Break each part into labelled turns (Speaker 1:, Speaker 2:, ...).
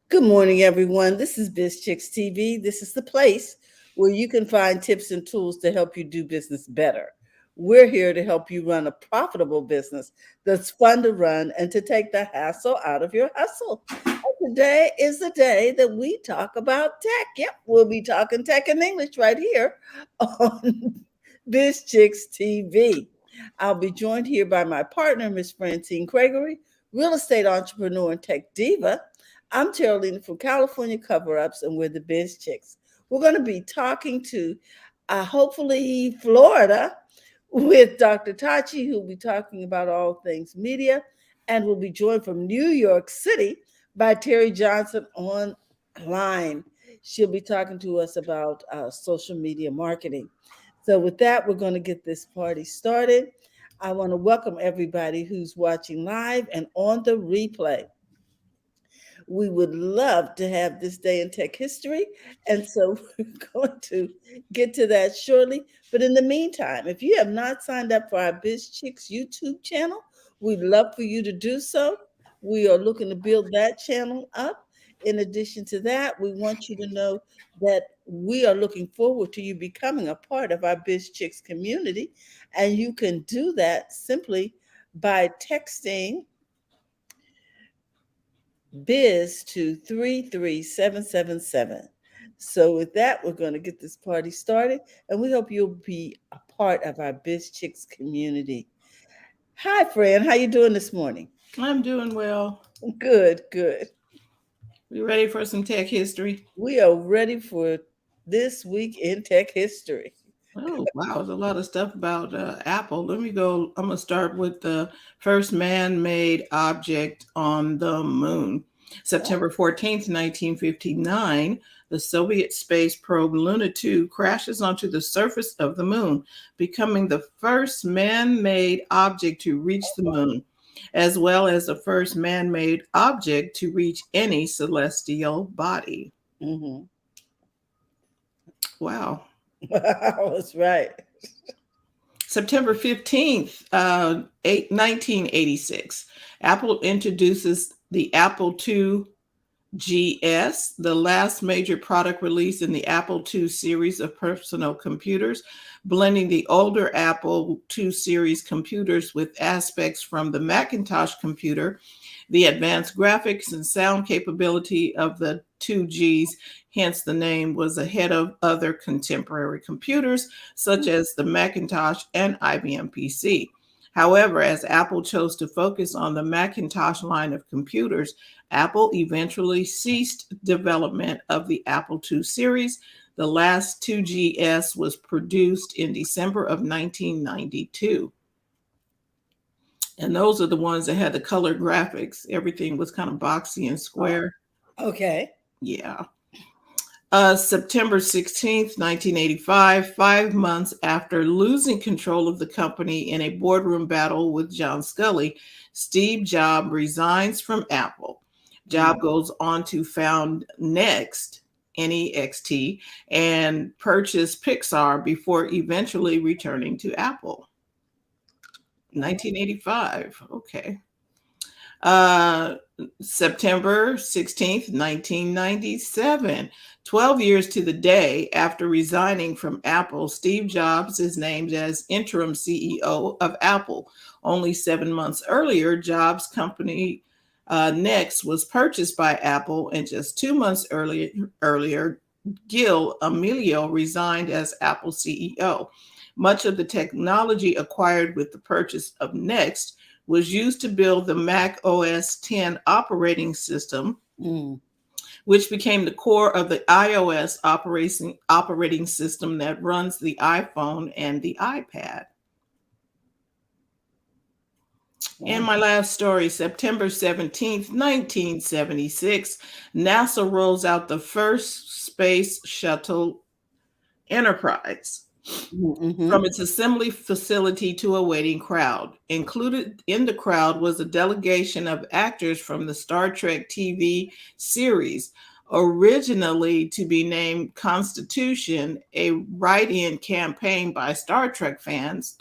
Speaker 1: Good morning, everyone. This is BizChicks TV. This is the place where you can find tips and tools to help you do business better. We're here to help you run a profitable business that's fun to run and to take the hassle out of your hustle. And today is the day that we talk about tech. Yep, we'll be talking tech in English right here on BizChicks TV. I'll be joined here by my partner, Miss Francine Gregory, real estate entrepreneur and tech diva. I'm Geraldine from California Cover Ups, and we're the Biz Chicks. We're going to be talking to hopefully Florida with Dr. Tachi, who'll be talking about all things media, and we'll be joined from New York City by Terry Johnson online. She'll be talking to us about social media marketing. So, with that, we're going to get this party started. I want to welcome everybody who's watching live and on the replay. We would love to have this day in tech history. And so we're going to get to that shortly. But in the meantime, if you have not signed up for our Biz Chicks YouTube channel, we'd love for you to do so. We are looking to build that channel up. In addition to that, we want you to know that we are looking forward to you becoming a part of our Biz Chicks community. And you can do that simply by texting biz to 33777. So with that, we're going to get this party started, and we hope you'll be a part of our Biz Chicks community. Hi, Fran. How you doing this morning?
Speaker 2: I'm doing well.
Speaker 1: Good, good.
Speaker 2: We ready for some tech history?
Speaker 1: We are ready for this week in tech history.
Speaker 2: Oh, wow. There's a lot of stuff about Apple. Let me go. I'm going to start with the first man made object on the moon. September 14th, 1959, the Soviet space probe Luna 2 crashes onto the surface of the moon, becoming the first man made object to reach the moon, as well as the first man made object to reach any celestial body.
Speaker 1: Mm-hmm.
Speaker 2: Wow.
Speaker 1: Wow, that's right.
Speaker 2: September 15th, 1986, Apple introduces the Apple IIgs, the last major product release in the Apple II series of personal computers, blending the older Apple II series computers with aspects from the Macintosh computer, the advanced graphics and sound capability of the 2Gs, hence the name, was ahead of other contemporary computers such as the Macintosh and IBM PC. However, as Apple chose to focus on the Macintosh line of computers, Apple eventually ceased development of the Apple II series. The last 2GS was produced in December of 1992. And those are the ones that had the color graphics. Everything was kind of boxy and square.
Speaker 1: Okay.
Speaker 2: Yeah. September 16th, 1985, 5 months after losing control of the company in a boardroom battle with John Sculley, Steve Jobs resigns from Apple. Jobs goes on to found Next, NEXT, and purchase Pixar before eventually returning to Apple. 1985. Okay. September 16th, 1997. 12 years to the day after resigning from Apple, Steve Jobs is named as interim CEO of Apple. Only 7 months earlier, Jobs' company Next was purchased by Apple, and just 2 months earlier, Gil Amelio resigned as Apple CEO. Much of the technology acquired with the purchase of Next was used to build the Mac OS X operating system, which became the core of the iOS operating system that runs the iPhone and the iPad. And my last story, September 17th, 1976, NASA rolls out the first space shuttle Enterprise. From its assembly facility to a waiting crowd. Included in the crowd was a delegation of actors from the Star Trek TV series, originally to be named Constitution. A write-in campaign by Star Trek fans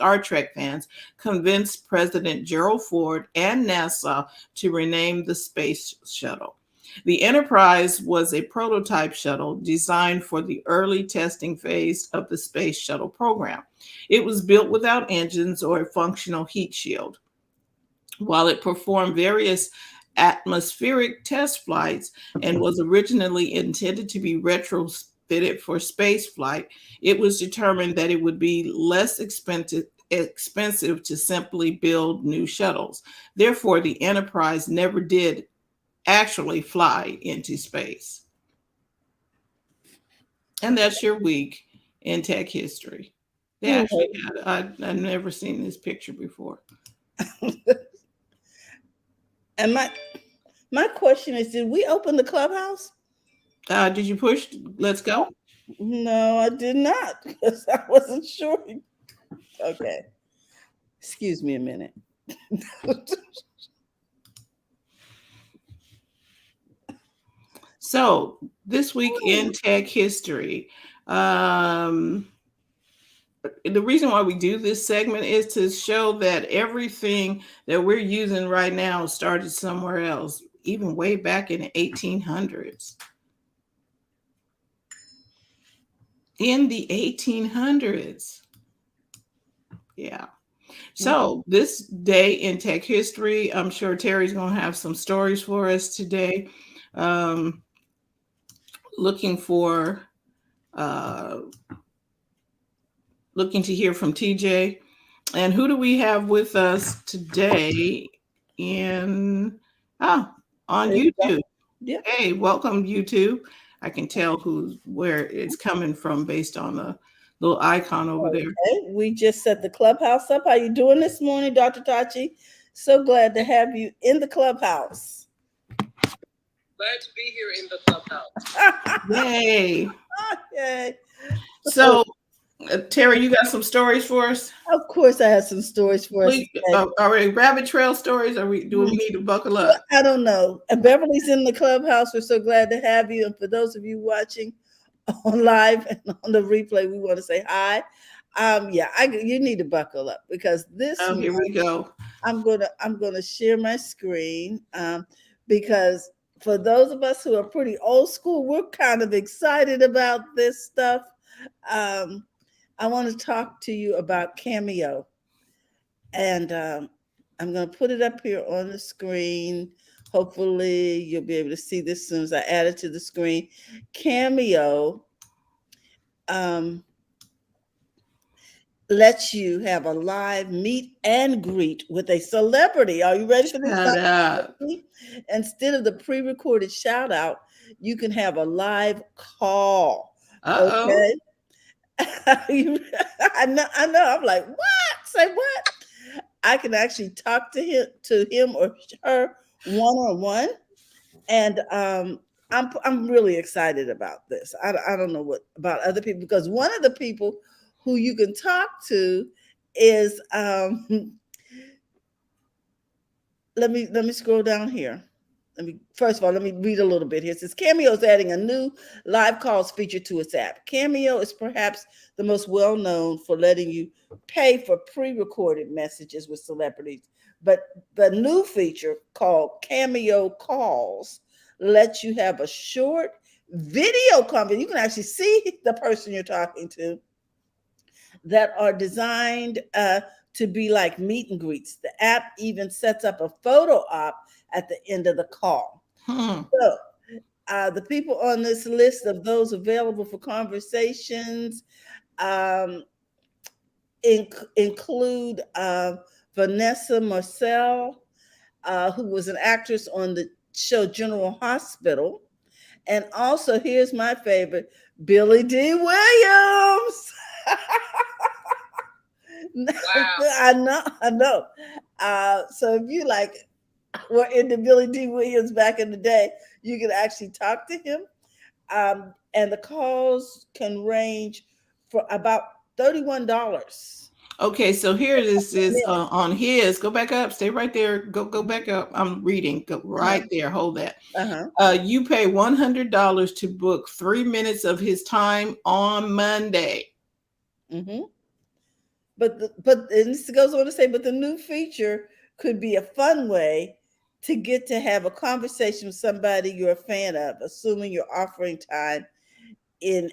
Speaker 2: convinced President Gerald Ford and NASA to rename the space shuttle. The Enterprise was a prototype shuttle designed for the early testing phase of the Space Shuttle program. It was built without engines or a functional heat shield. While it performed various atmospheric test flights and was originally intended to be retrofitted for space flight, it was determined that it would be less expensive to simply build new shuttles. Therefore, the Enterprise never did actually fly into space. And that's your week in tech history. They actually had, I've never seen this picture before.
Speaker 1: And my question is, did we open the clubhouse?
Speaker 2: Did you push? Let's go.
Speaker 1: No, I did not, because I wasn't sure. Okay. Excuse me a minute.
Speaker 2: So this week in tech history, the reason why we do this segment is to show that everything that we're using right now started somewhere else, even way back in the 1800s. In the 1800s. Yeah. So this day in tech history, I'm sure Terry's going to have some stories for us today. Looking to hear from TJ. And who do we have with us today on YouTube?
Speaker 1: Yeah.
Speaker 2: Hey, welcome YouTube. I can tell where it's coming from based on the little icon over there.
Speaker 1: Okay. We just set the clubhouse up. How you doing this morning, Dr. Tachi? So glad to have you in the clubhouse.
Speaker 3: Glad to be here in the clubhouse.
Speaker 2: Yay.
Speaker 1: Yay.
Speaker 2: So, Terry, you got some stories for us?
Speaker 1: Of course, I have some stories for us.
Speaker 2: Are we rabbit trail stories? Do we need to buckle up?
Speaker 1: I don't know. Beverly's in the clubhouse. We're so glad to have you. And for those of you watching on live and on the replay, we want to say hi. You need to buckle up, because this.
Speaker 2: Here we go.
Speaker 1: I'm gonna share my screen, because for those of us who are pretty old school, we're kind of excited about this stuff. I want to talk to you about Cameo, and I'm going to put it up here on the screen. Hopefully, you'll be able to see this as soon as I add it to the screen. Cameo lets you have a live meet and greet with a celebrity. Are you ready for this? Instead of the pre-recorded shout out, you can have a live call. Okay. I know. I'm like, what? Say what? I can actually talk to him or her one-on-one, and I'm really excited about this. I don't know what about other people, because one of the people who you can talk to is let me scroll down here. First of all, let me read a little bit here. It says Cameo is adding a new live calls feature to its app. Cameo is perhaps the most well-known for letting you pay for pre-recorded messages with celebrities. But the new feature called Cameo Calls lets you have a short video conference. You can actually see the person you're talking to, that are designed to be like meet and greets. The app even sets up a photo op at the end of the call. So the people on this list of those available for conversations include Vanessa Marcel, who was an actress on the show General Hospital. And also, here's my favorite, Billy D. Williams.
Speaker 3: Wow.
Speaker 1: I know. So if you were into Billy D. Williams back in the day, you can actually talk to him. And the calls can range for about $31.
Speaker 2: Okay, so here this is on his. Go back up. Stay right there. Go back up. I'm reading. Go right there. Hold that. You pay $100 to book 3 minutes of his time on Monday.
Speaker 1: But this goes on to say, but the new feature could be a fun way to get to have a conversation with somebody you're a fan of, assuming you're offering time in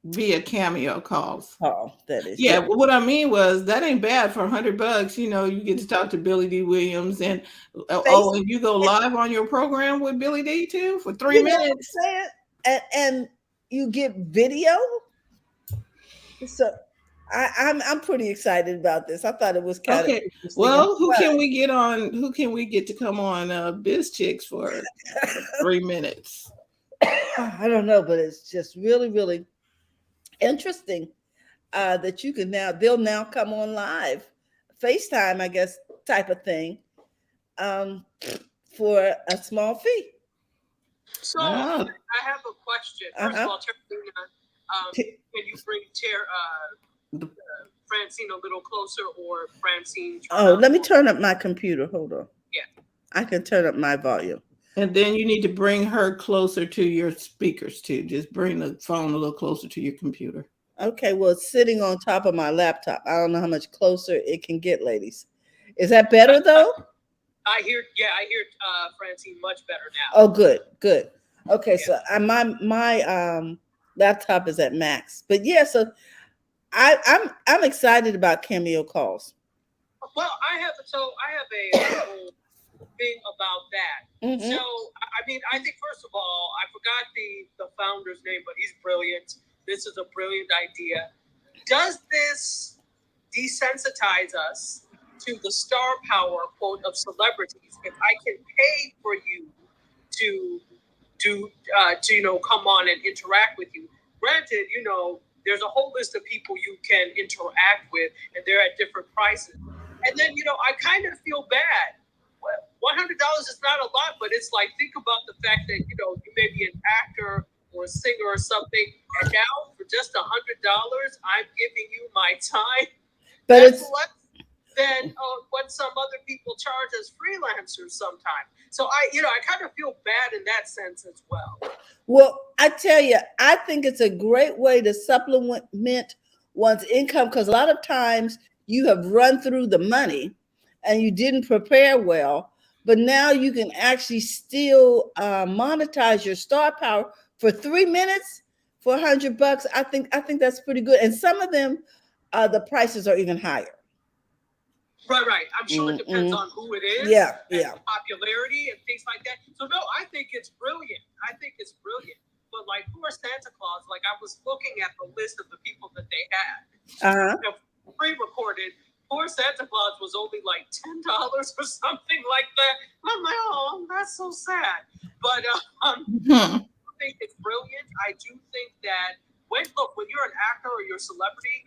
Speaker 2: via Cameo calls.
Speaker 1: call. That is,
Speaker 2: Yeah,
Speaker 1: yeah.
Speaker 2: well, what I mean was that ain't bad for $100. You know, you get to talk to Billy D. Williams, and
Speaker 1: Face,
Speaker 2: and you go live on your program with Billy D. too for three
Speaker 1: you know what
Speaker 2: minutes.
Speaker 1: I'm saying? And you get video. So I'm pretty excited about this. I thought it was kind of
Speaker 2: Okay,
Speaker 1: interesting and
Speaker 2: well, who
Speaker 1: fun.
Speaker 2: can we get on? Who can we get to come on BizChicks for 3 minutes?
Speaker 1: I don't know, but it's just really, really interesting that you can now, they'll now come on live, FaceTime, I guess, type of thing, um, for a small fee.
Speaker 3: So
Speaker 2: Ah,
Speaker 3: I have a question. First of all, Terracina, can you bring Francine a little closer, or Francine?
Speaker 1: Oh, let me turn up my computer. Hold on.
Speaker 3: Yeah.
Speaker 1: I can turn up my volume.
Speaker 2: and then you need to bring her closer to your speakers too. Just bring the phone a little closer to your computer.
Speaker 1: Okay, well, it's sitting on top of my laptop. I don't know how much closer it can get, ladies. Is that better though?
Speaker 3: I hear Francine much better now.
Speaker 1: Oh, good, good. Okay, so my laptop is at max, but yeah, so I'm excited about Cameo calls.
Speaker 3: Well, I have a whole thing about that.
Speaker 1: Mhm.
Speaker 3: So I mean, I think first of all, I forgot the founder's name, but he's brilliant. This is a brilliant idea. Does this desensitize us to the star power, quote, of celebrities? If I can pay for you to come on and interact with you, granted, there's a whole list of people you can interact with, and they're at different prices. And then, I kind of feel bad. $100 is not a lot, but it's like, think about the fact that, you may be an actor or a singer or something, and now for just $100, I'm giving you my time.
Speaker 1: But
Speaker 3: That's
Speaker 1: it's
Speaker 3: less than what some other people charge as freelancers sometimes. So I kind of feel bad in that sense as well.
Speaker 1: well, I tell you, I think it's a great way to supplement one's income because a lot of times you have run through the money and you didn't prepare well, but now you can actually still monetize your star power for 3 minutes for $100. I think that's pretty good, and some of them, the prices are even higher.
Speaker 3: Right. I'm sure it depends on who it is,
Speaker 1: Yeah.
Speaker 3: popularity and things like that. So no, I think it's brilliant. But like for Santa Claus, like I was looking at the list of the people that they had. Pre-recorded. Poor Santa Claus was only like $10 or something like that. I'm like, oh, that's so sad. But I think it's brilliant. I do think that when you're an actor or you're a celebrity,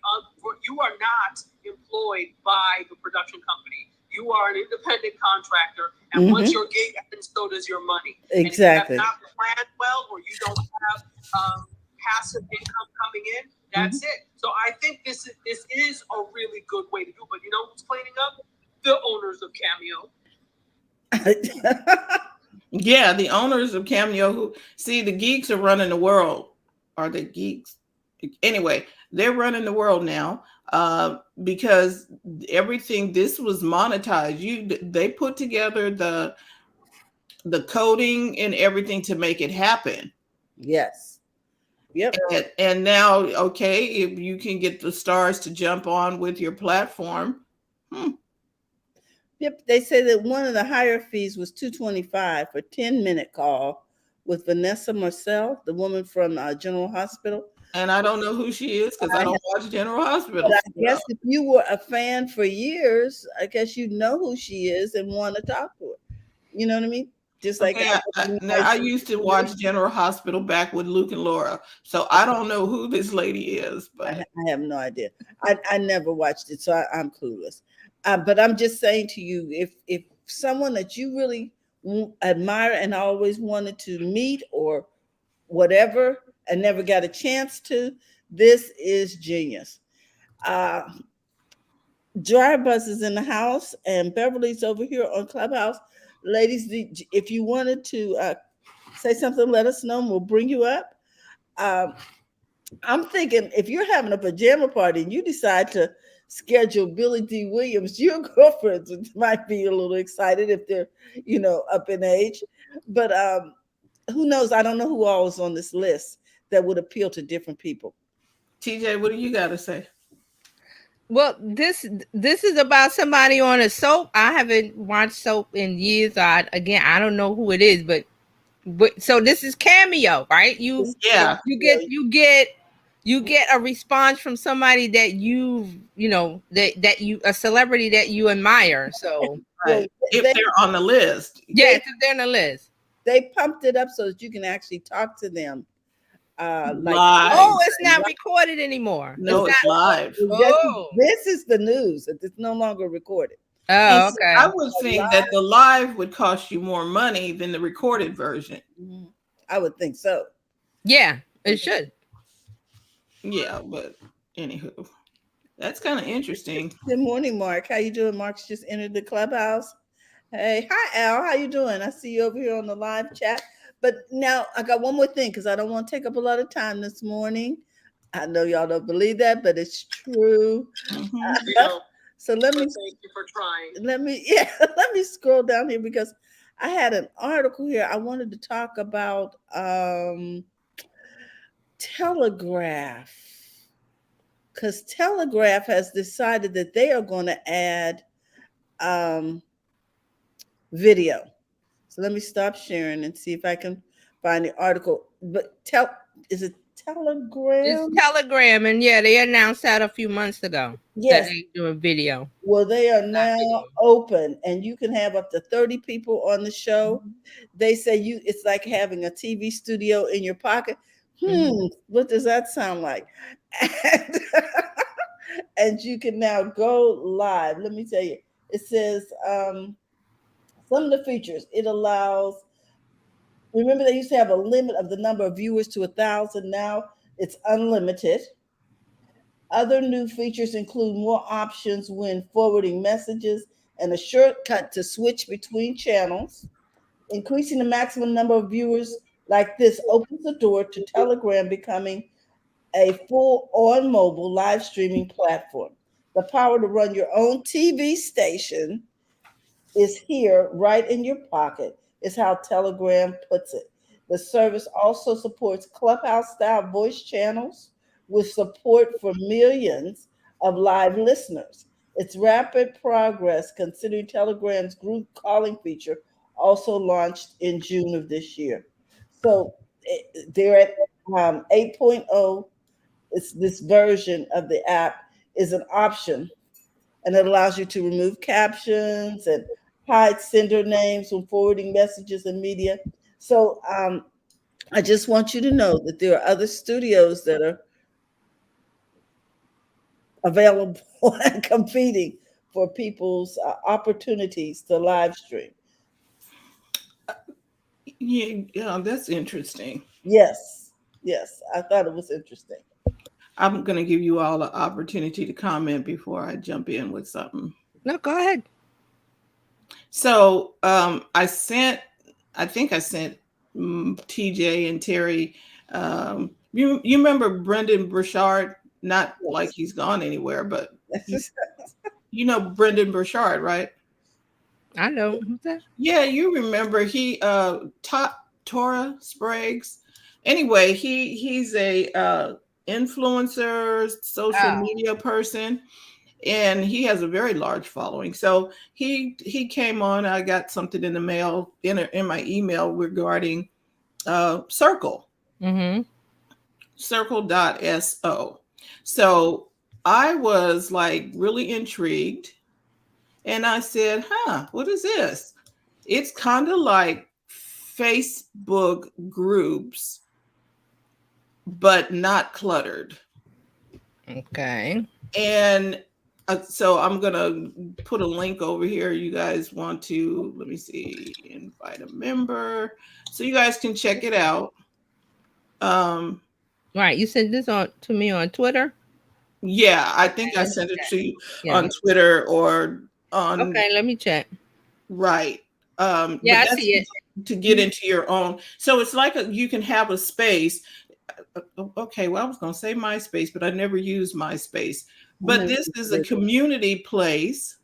Speaker 3: you are not employed by the production company. You are an independent contractor, and once your gig ends, so does your money.
Speaker 1: Exactly.
Speaker 3: And if you have not planned well, or you don't have passive income coming in, that's it. So I think this is a really good way to do it. But you know who's cleaning up? The owners of Cameo.
Speaker 2: Yeah, the owners of Cameo, who see the geeks are running the world. Are they geeks? Anyway, they're running the world now because everything this was monetized. They put together the coding and everything to make it happen.
Speaker 1: Yes. Yep.
Speaker 2: And now, okay, if you can get the stars to jump on with your platform.
Speaker 1: Yep. They say that one of the higher fees was $225 for a 10-minute call with Vanessa Marcel, the woman from General Hospital.
Speaker 2: And I don't know who she is because I don't watch General Hospital.
Speaker 1: But I guess if you were a fan for years, I guess you know who she is and want to talk to her. You know what I mean? Just like
Speaker 2: I used to watch General Hospital back with Luke and Laura, so I don't know who this lady is. But
Speaker 1: I have no idea. I never watched it, so I'm clueless. But I'm just saying to you, if someone that you really admire and always wanted to meet or whatever and never got a chance to, this is genius. Dry Bus is in the house, and Beverly's over here on Clubhouse. Ladies, if you wanted to say something, let us know and we'll bring you up. I'm thinking if you're having a pajama party and you decide to schedule Billy D. Williams. Your girlfriends might be a little excited if they're, up in age. But who knows? I don't know who all is on this list that would appeal to different people.
Speaker 2: TJ, what do you got to say?
Speaker 4: Well, this is about somebody on a soap. I haven't watched soap in years. I don't know who it is, but so this is Cameo, right? You
Speaker 2: Yeah.
Speaker 4: you get a response from somebody that that you a celebrity that you admire. So
Speaker 2: Right. If they're on the list.
Speaker 4: Yes, if they're on the list.
Speaker 1: They pumped it up so that you can actually talk to them.
Speaker 2: Live.
Speaker 4: Oh, it's not recorded anymore.
Speaker 2: No, it's live.
Speaker 1: This is the news. It's no longer recorded.
Speaker 4: Oh, okay.
Speaker 2: I would think that the live would cost you more money than the recorded version.
Speaker 1: I would think so.
Speaker 4: Yeah, it should.
Speaker 2: Yeah, but anywho, that's kind of interesting.
Speaker 1: Good morning, Mark. How you doing? Mark's just entered the clubhouse. Hey, hi, Al. How you doing? I see you over here on the live chat. But now I got one more thing because I don't want to take up a lot of time this morning. I know y'all don't believe that, but it's true. So let me
Speaker 3: thank you for trying.
Speaker 1: Let me scroll down here because I had an article here. I wanted to talk about Telegraph, because Telegraph has decided that they are going to add video. So let me stop sharing and see if I can find the article. But is it Telegram?
Speaker 4: It's Telegram, and yeah, they announced that a few months ago.
Speaker 1: Yes,
Speaker 4: that they do a video.
Speaker 1: Well, they are now open, and you can have up to 30 people on the show. They say it's like having a TV studio in your pocket. What does that sound like? And you can now go live. Let me tell you. It says some of the features. It allows. Remember, they used to have a limit of the number of viewers to 1,000. Now it's unlimited. Other new features include more options when forwarding messages and a shortcut to switch between channels. Increasing the maximum number of viewers like this opens the door to Telegram becoming a full on mobile live streaming platform. The power to run your own TV station is here right in your pocket, is how Telegram puts it. The service also supports Clubhouse-style voice channels with support for millions of live listeners. Its rapid progress, considering Telegram's group calling feature, also launched in June of this year. So they're at 8.0. This version of the app is an option, and it allows you to remove captions and hide sender names when forwarding messages and media. So I just want you to know that there are other studios that are available and competing for people's opportunities to live stream.
Speaker 2: Yeah, that's interesting.
Speaker 1: Yes, I thought it was interesting.
Speaker 2: I'm going to give you all the opportunity to comment before I jump in with something.
Speaker 4: No, go ahead.
Speaker 2: So I think I sent TJ and Terry. You remember Brendan Burchard? Not like he's gone anywhere, but you know Brendan Burchard, right?
Speaker 4: I know. Who's that?
Speaker 2: Yeah, you remember he Tora Spragues. Anyway, he's a influencer, social media person, and he has a very large following. So he came on. I got something in the mail in my email regarding Circle. Circle.so. So I was like really intrigued, and I said, what is this? It's kind of like Facebook groups, but not cluttered.
Speaker 4: Okay.
Speaker 2: And so I'm going to put a link over here. You guys want to, let me see, invite a member so you guys can check it out.
Speaker 4: Right. You sent this to me on Twitter?
Speaker 2: Yeah, I think I sent it to you on Twitter or on.
Speaker 4: Okay, let me check.
Speaker 2: Right.
Speaker 4: Yeah, I see it.
Speaker 2: To get into your own. So it's like you can have a space. Okay, well, I was going to say MySpace, but I never used MySpace. But this is a community place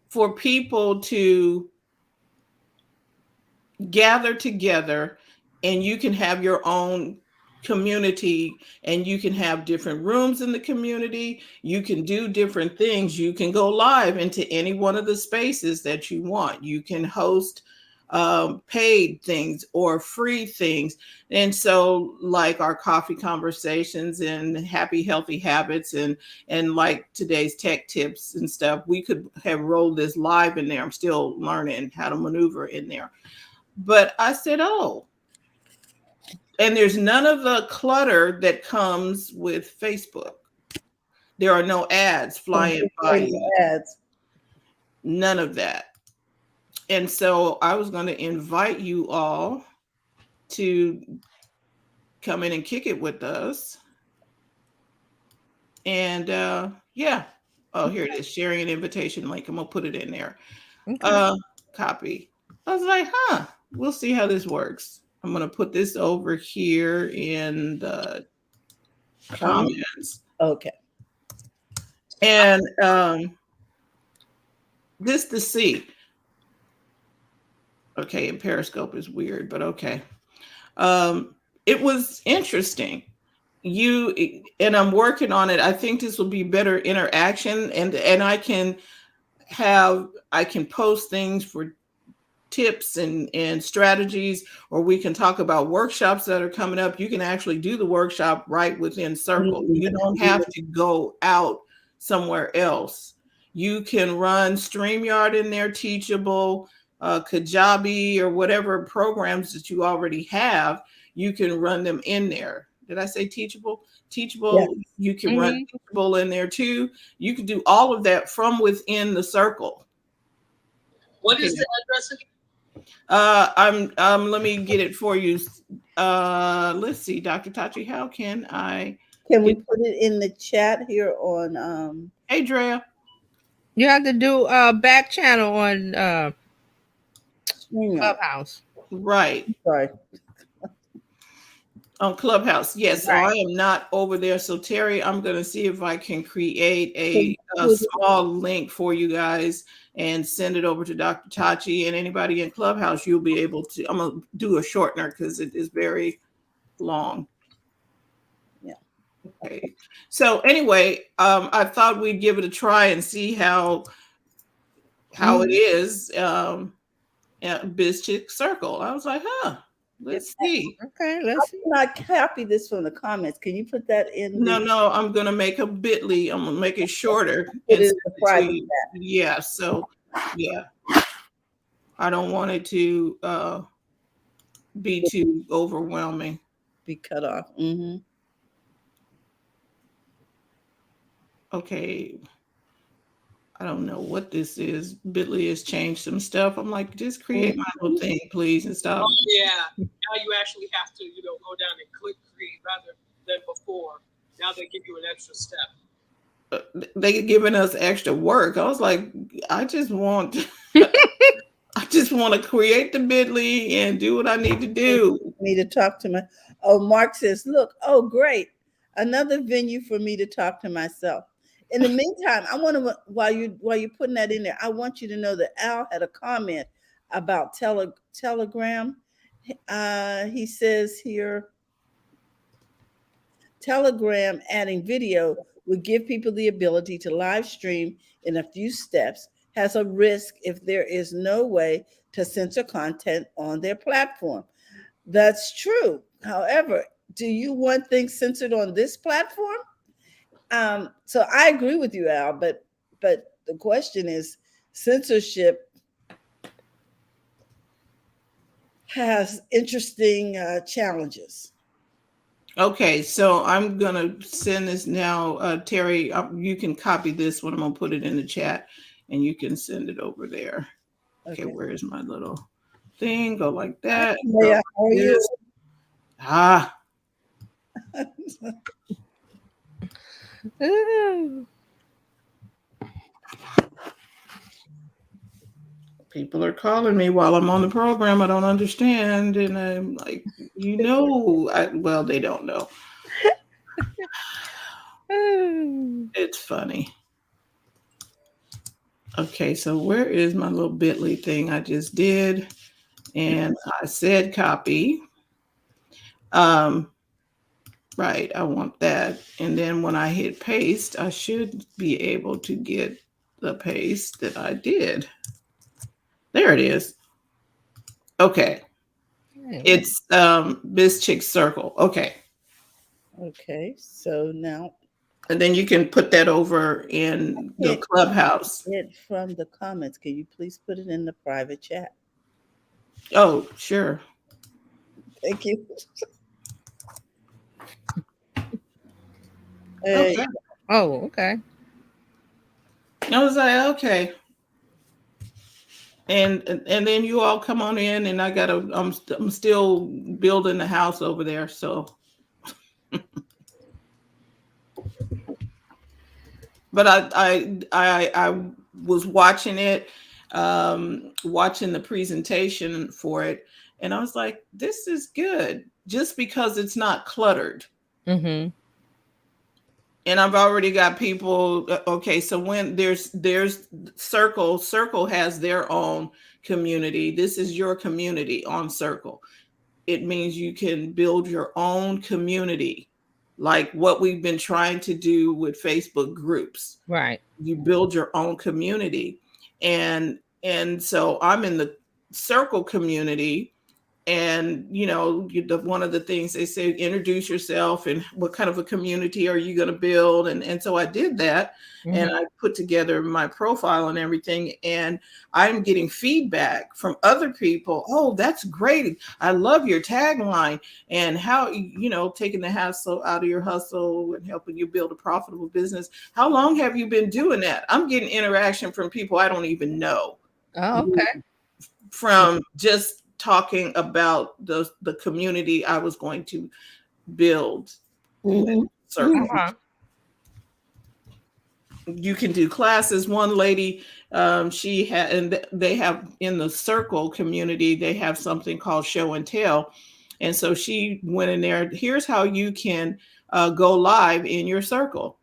Speaker 2: for people to gather together, and you can have your own community, and you can have different rooms in the community. You can do different things. You can go live into any one of the spaces that you want. You can host paid things or free things. And so like our coffee conversations and happy healthy habits and like today's tech tips and stuff, we could have rolled this live in there. I'm still learning how to maneuver in there. But I said, oh, and there's none of the clutter that comes with Facebook. There are no ads flying by you.
Speaker 1: Ads.
Speaker 2: None of that. And so I was going to invite you all to come in and kick it with us. And yeah. Oh, here it is. Sharing an invitation link. I'm going to put it in there. Okay. Copy. I was like, we'll see how this works. I'm going to put this over here in the comments.
Speaker 1: Okay.
Speaker 2: And this to see. Okay, and Periscope is weird, but okay. It was interesting. And I'm working on it. I think this will be better interaction, and I can post things for tips and strategies, or we can talk about workshops that are coming up. You can actually do the workshop right within Circle. You don't have to go out somewhere else. You can run StreamYard in there, Teachable, Kajabi, or whatever programs that you already have. You can run them in there. Did I say Teachable? Teachable, yeah. You can run Teachable in there too. You can do all of that from within the Circle.
Speaker 3: What is the address again?
Speaker 2: Let me get it for you. Let's see, Dr. Tachi, how can
Speaker 1: we put it in the chat here on
Speaker 2: Hey Drea.
Speaker 4: You have to do back channel on Clubhouse.
Speaker 2: Right.
Speaker 1: Sorry.
Speaker 2: On Clubhouse. Yes, right. So I am not over there. So Terry, I'm going to see if I can create a small link for you guys and send it over to Dr. Tachi, and anybody in Clubhouse, you'll be able to, I'm going to do a shortener because it is very long.
Speaker 1: Yeah.
Speaker 2: Okay. So anyway, I thought we'd give it a try and see how it is. BizChicks Circle. I was like, let's see.
Speaker 4: Okay, let's see.
Speaker 1: I copy this from the comments. Can you put that in?
Speaker 2: No, I'm going to make a bit.ly. I'm going to make it shorter. Yeah, so, yeah. I don't want it to be too overwhelming.
Speaker 1: Be cut off.
Speaker 2: Okay. I don't know what this is. Bitly has changed some stuff. I'm like, just create my little thing, please, and stop.
Speaker 3: Oh, yeah. Now you actually have to, go down and click create rather than before. Now they give you an extra step.
Speaker 2: They're giving us extra work. I was like, I just want to create the Bitly and do what I need to do.
Speaker 1: Me to talk to my. Oh, Mark says, look, great. Another venue for me to talk to myself. In the meantime, I want to, while you're putting that in there, I want you to know that Al had a comment about Telegram. He says here, Telegram adding video would give people the ability to live stream in a few steps, has a risk if there is no way to censor content on their platform. That's true. However, do you want things censored on this platform? So I agree with you, Al, but the question is, censorship has interesting challenges.
Speaker 2: Okay, so I'm going to send this now. Terry, you can copy this one. I'm going to put it in the chat, and you can send it over there. Okay, where's my little thing? Go like that.
Speaker 1: Yeah, how are you?
Speaker 2: People are calling me while I'm on the program. I don't understand. And I'm like, well, they don't know. It's funny. Okay, so where is my little bit.ly thing I just did? And I said copy. Right, I want that. And then when I hit paste, I should be able to get the paste that I did. There it is. Okay. It's BizChicks circle. Okay.
Speaker 1: Okay, so now.
Speaker 2: And then you can put that over in the clubhouse.
Speaker 1: It from the comments. Can you please put it in the private chat?
Speaker 2: Oh, sure.
Speaker 1: Thank you.
Speaker 2: Okay.
Speaker 4: Oh, okay.
Speaker 2: I was like, okay. And then you all come on in, and I'm still building the house over there, so. But I was watching it, watching the presentation for it, and I was like, this is good, just because it's not cluttered.
Speaker 4: Mm-hmm.
Speaker 2: And I've already got people. Okay, so when there's Circle has their own community. This is your community on Circle. It means you can build your own community, like what we've been trying to do with Facebook groups.
Speaker 4: Right.
Speaker 2: You build your own community, and so I'm in the Circle community. And one of the things they say, introduce yourself and what kind of a community are you going to build, and so I did that. Mm-hmm. And I put together my profile and everything, and I'm getting feedback from other people. Oh, that's great, I love your tagline, and how taking the hassle out of your hustle and helping you build a profitable business. How long have you been doing that? I'm getting interaction from people I don't even know.
Speaker 4: Oh, okay.
Speaker 2: From just talking about the community I was going to build.
Speaker 1: Mm-hmm.
Speaker 2: Circle. Uh-huh. You can do classes. One lady, she had, and they have in the Circle community, they have something called show and tell. And so she went in there. Here's how you can go live in your Circle.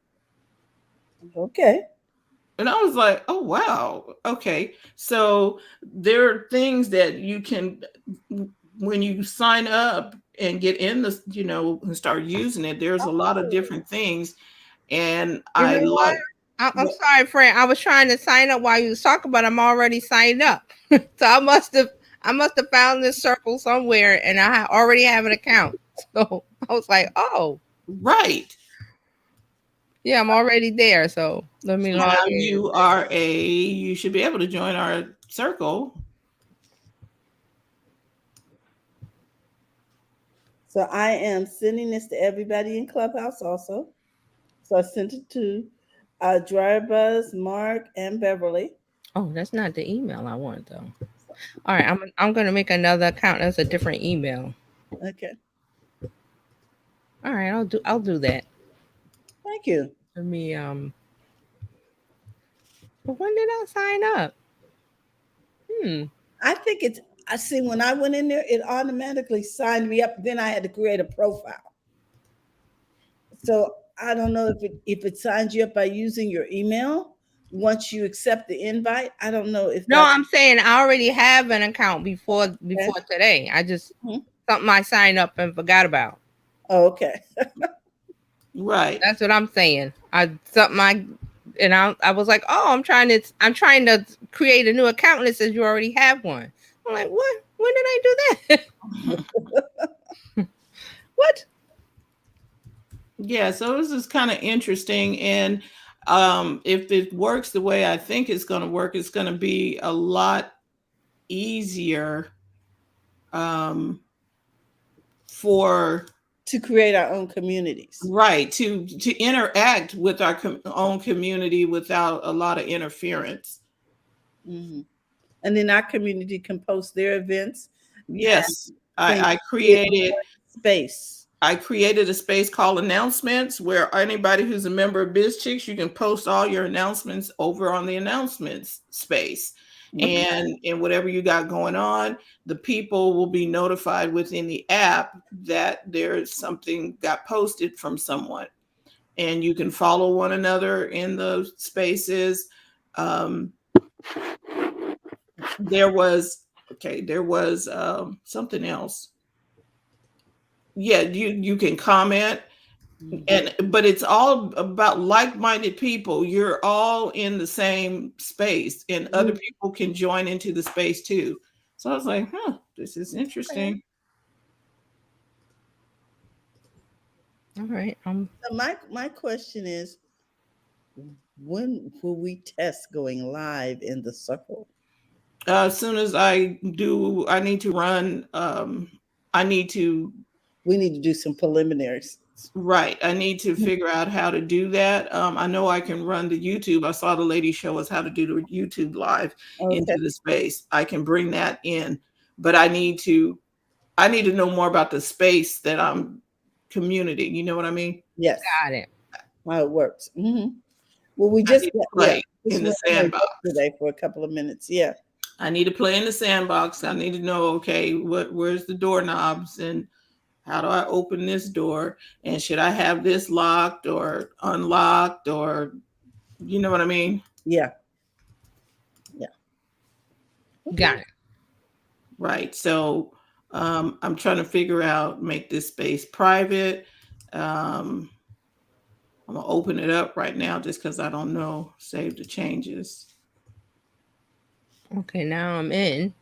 Speaker 1: Okay.
Speaker 2: And I was like, oh, wow. Okay. So there are things that you can, when you sign up and get in this, and start using it, there's a lot of different things. And I'm
Speaker 4: sorry, Fran. I was trying to sign up while you was talking, but I'm already signed up. So I must have found this Circle somewhere, and I already have an account. So I was like, oh.
Speaker 2: Right.
Speaker 4: Yeah, I'm already there. So let me log in.
Speaker 2: You should be able to join our Circle.
Speaker 1: So I am sending this to everybody in Clubhouse also. So I sent it to Dryerbuzz, Mark, and Beverly.
Speaker 4: Oh, that's not the email I want though. All right, I'm gonna make another account. That's a different email.
Speaker 1: Okay.
Speaker 4: All right, I'll do that.
Speaker 1: Thank you.
Speaker 4: Let me But when did I sign up?
Speaker 1: I think I see when I went in there, it automatically signed me up. Then I had to create a profile. So I don't know if it signs you up by using your email once you accept the invite. I don't know if.
Speaker 4: No, I'm saying I already have an account before today. I just something I signed up and forgot about.
Speaker 1: Oh, okay.
Speaker 2: Right.
Speaker 4: That's what I'm saying. I was like, oh, I'm trying to create a new account, and it says you already have one. I'm like, what? When did I do that? What?
Speaker 2: Yeah, so this is kind of interesting. And if it works the way I think it's going to work, it's going to be a lot easier
Speaker 1: to create our own communities.
Speaker 2: Right, to interact with our own community without a lot of interference.
Speaker 1: Mm-hmm. And then our community can post their events.
Speaker 2: Yes, I created
Speaker 1: space.
Speaker 2: I created a space called announcements, where anybody who's a member of BizChicks, you can post all your announcements over on the announcements space. And whatever you got going on, the people will be notified within the app that there's something got posted from someone. and you can follow one another in the spaces. There was something else. Yeah, you can comment, but it's all about like-minded people. You're all in the same space, and other people can join into the space too. So I was like, this is interesting.
Speaker 4: All right.
Speaker 1: So my question is, when will we test going live in the circle?
Speaker 2: As soon as I do, I need to run.
Speaker 1: We need to do some preliminaries.
Speaker 2: Right. I need to figure out how to do that. I know I can run the YouTube. I saw the lady show us how to do the YouTube live into the space. I can bring that in, but I need to know more about the space that I'm community. You know what I mean?
Speaker 1: Yes.
Speaker 4: Got it.
Speaker 1: How it works. Well, we
Speaker 2: I
Speaker 1: just
Speaker 2: need to play in the sandbox
Speaker 1: today for a couple of minutes. Yeah.
Speaker 2: I need to play in the sandbox. I need to know, okay, where's the doorknobs and how do I open this door? And should I have this locked or unlocked, or you know what I mean?
Speaker 1: Yeah. Yeah.
Speaker 4: Okay. Got it.
Speaker 2: Right. So I'm trying to figure out, make this space private. I'm gonna open it up right now just because I don't know. Save the changes.
Speaker 4: Okay, now I'm in.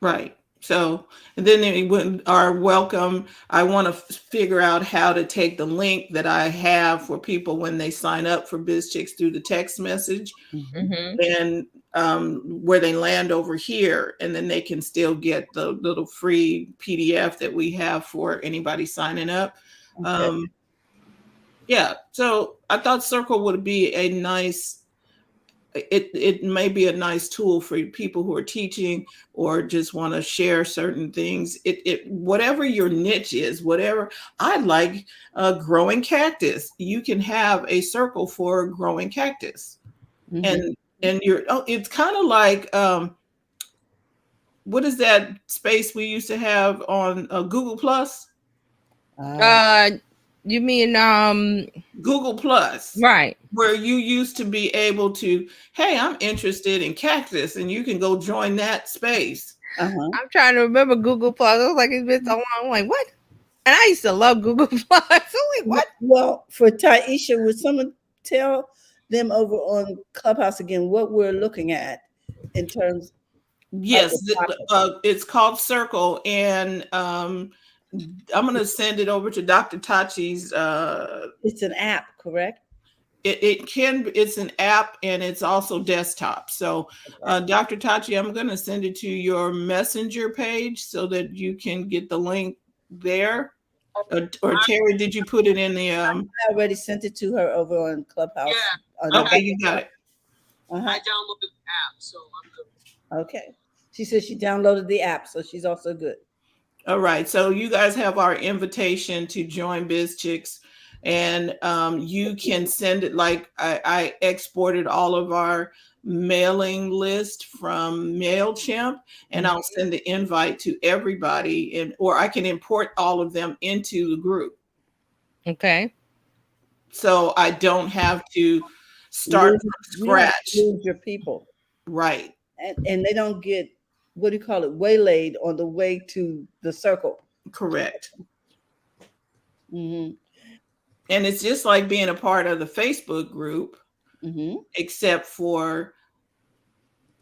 Speaker 2: Right. So, and then when our welcome, I want to figure out how to take the link that I have for people when they sign up for BizChicks through the text message, and where they land over here, and then they can still get the little free PDF that we have for anybody signing up.
Speaker 1: Okay.
Speaker 2: Yeah. So I thought Circle would be a nice. It may be a nice tool for people who are teaching or just want to share certain things. It whatever your niche is, whatever. I like growing cactus. You can have a circle for growing cactus, and it's kind of like what is that space we used to have on Google Plus?
Speaker 4: You mean
Speaker 2: Google Plus,
Speaker 4: right?
Speaker 2: Where you used to be able to, hey, I'm interested in cactus, and you can go join that space.
Speaker 4: I'm trying to remember Google Plus. I was like, it's been so long. I'm like, what? And I used to love Google Plus. I'm like, what?
Speaker 1: Well, for Taisha, would someone tell them over on Clubhouse again what we're looking at in terms?
Speaker 2: Yes, it's called Circle, and I'm going to send it over to Dr. Tachi's.
Speaker 1: It's an app, correct?
Speaker 2: It's an app, and it's also desktop. So Dr. Tachi, I'm going to send it to your messenger page so that you can get the link there. Or Terry, did you put it in the
Speaker 1: I already sent it to her over on Clubhouse.
Speaker 3: Yeah.
Speaker 2: Okay, you got it.
Speaker 3: I downloaded the app, so I'm good.
Speaker 1: Okay. She said she downloaded the app, so she's also good.
Speaker 2: All right. So you guys have our invitation to join BizChicks, and you can send it. Like I exported all of our mailing list from MailChimp, and I'll send the invite to everybody, or I can import all of them into the group.
Speaker 4: Okay.
Speaker 2: So I don't have to start from scratch.
Speaker 1: You lose your people.
Speaker 2: Right.
Speaker 1: And they don't get, what do you call it, waylaid on the way to the circle.
Speaker 2: Correct. And it's just like being a part of the Facebook group, except for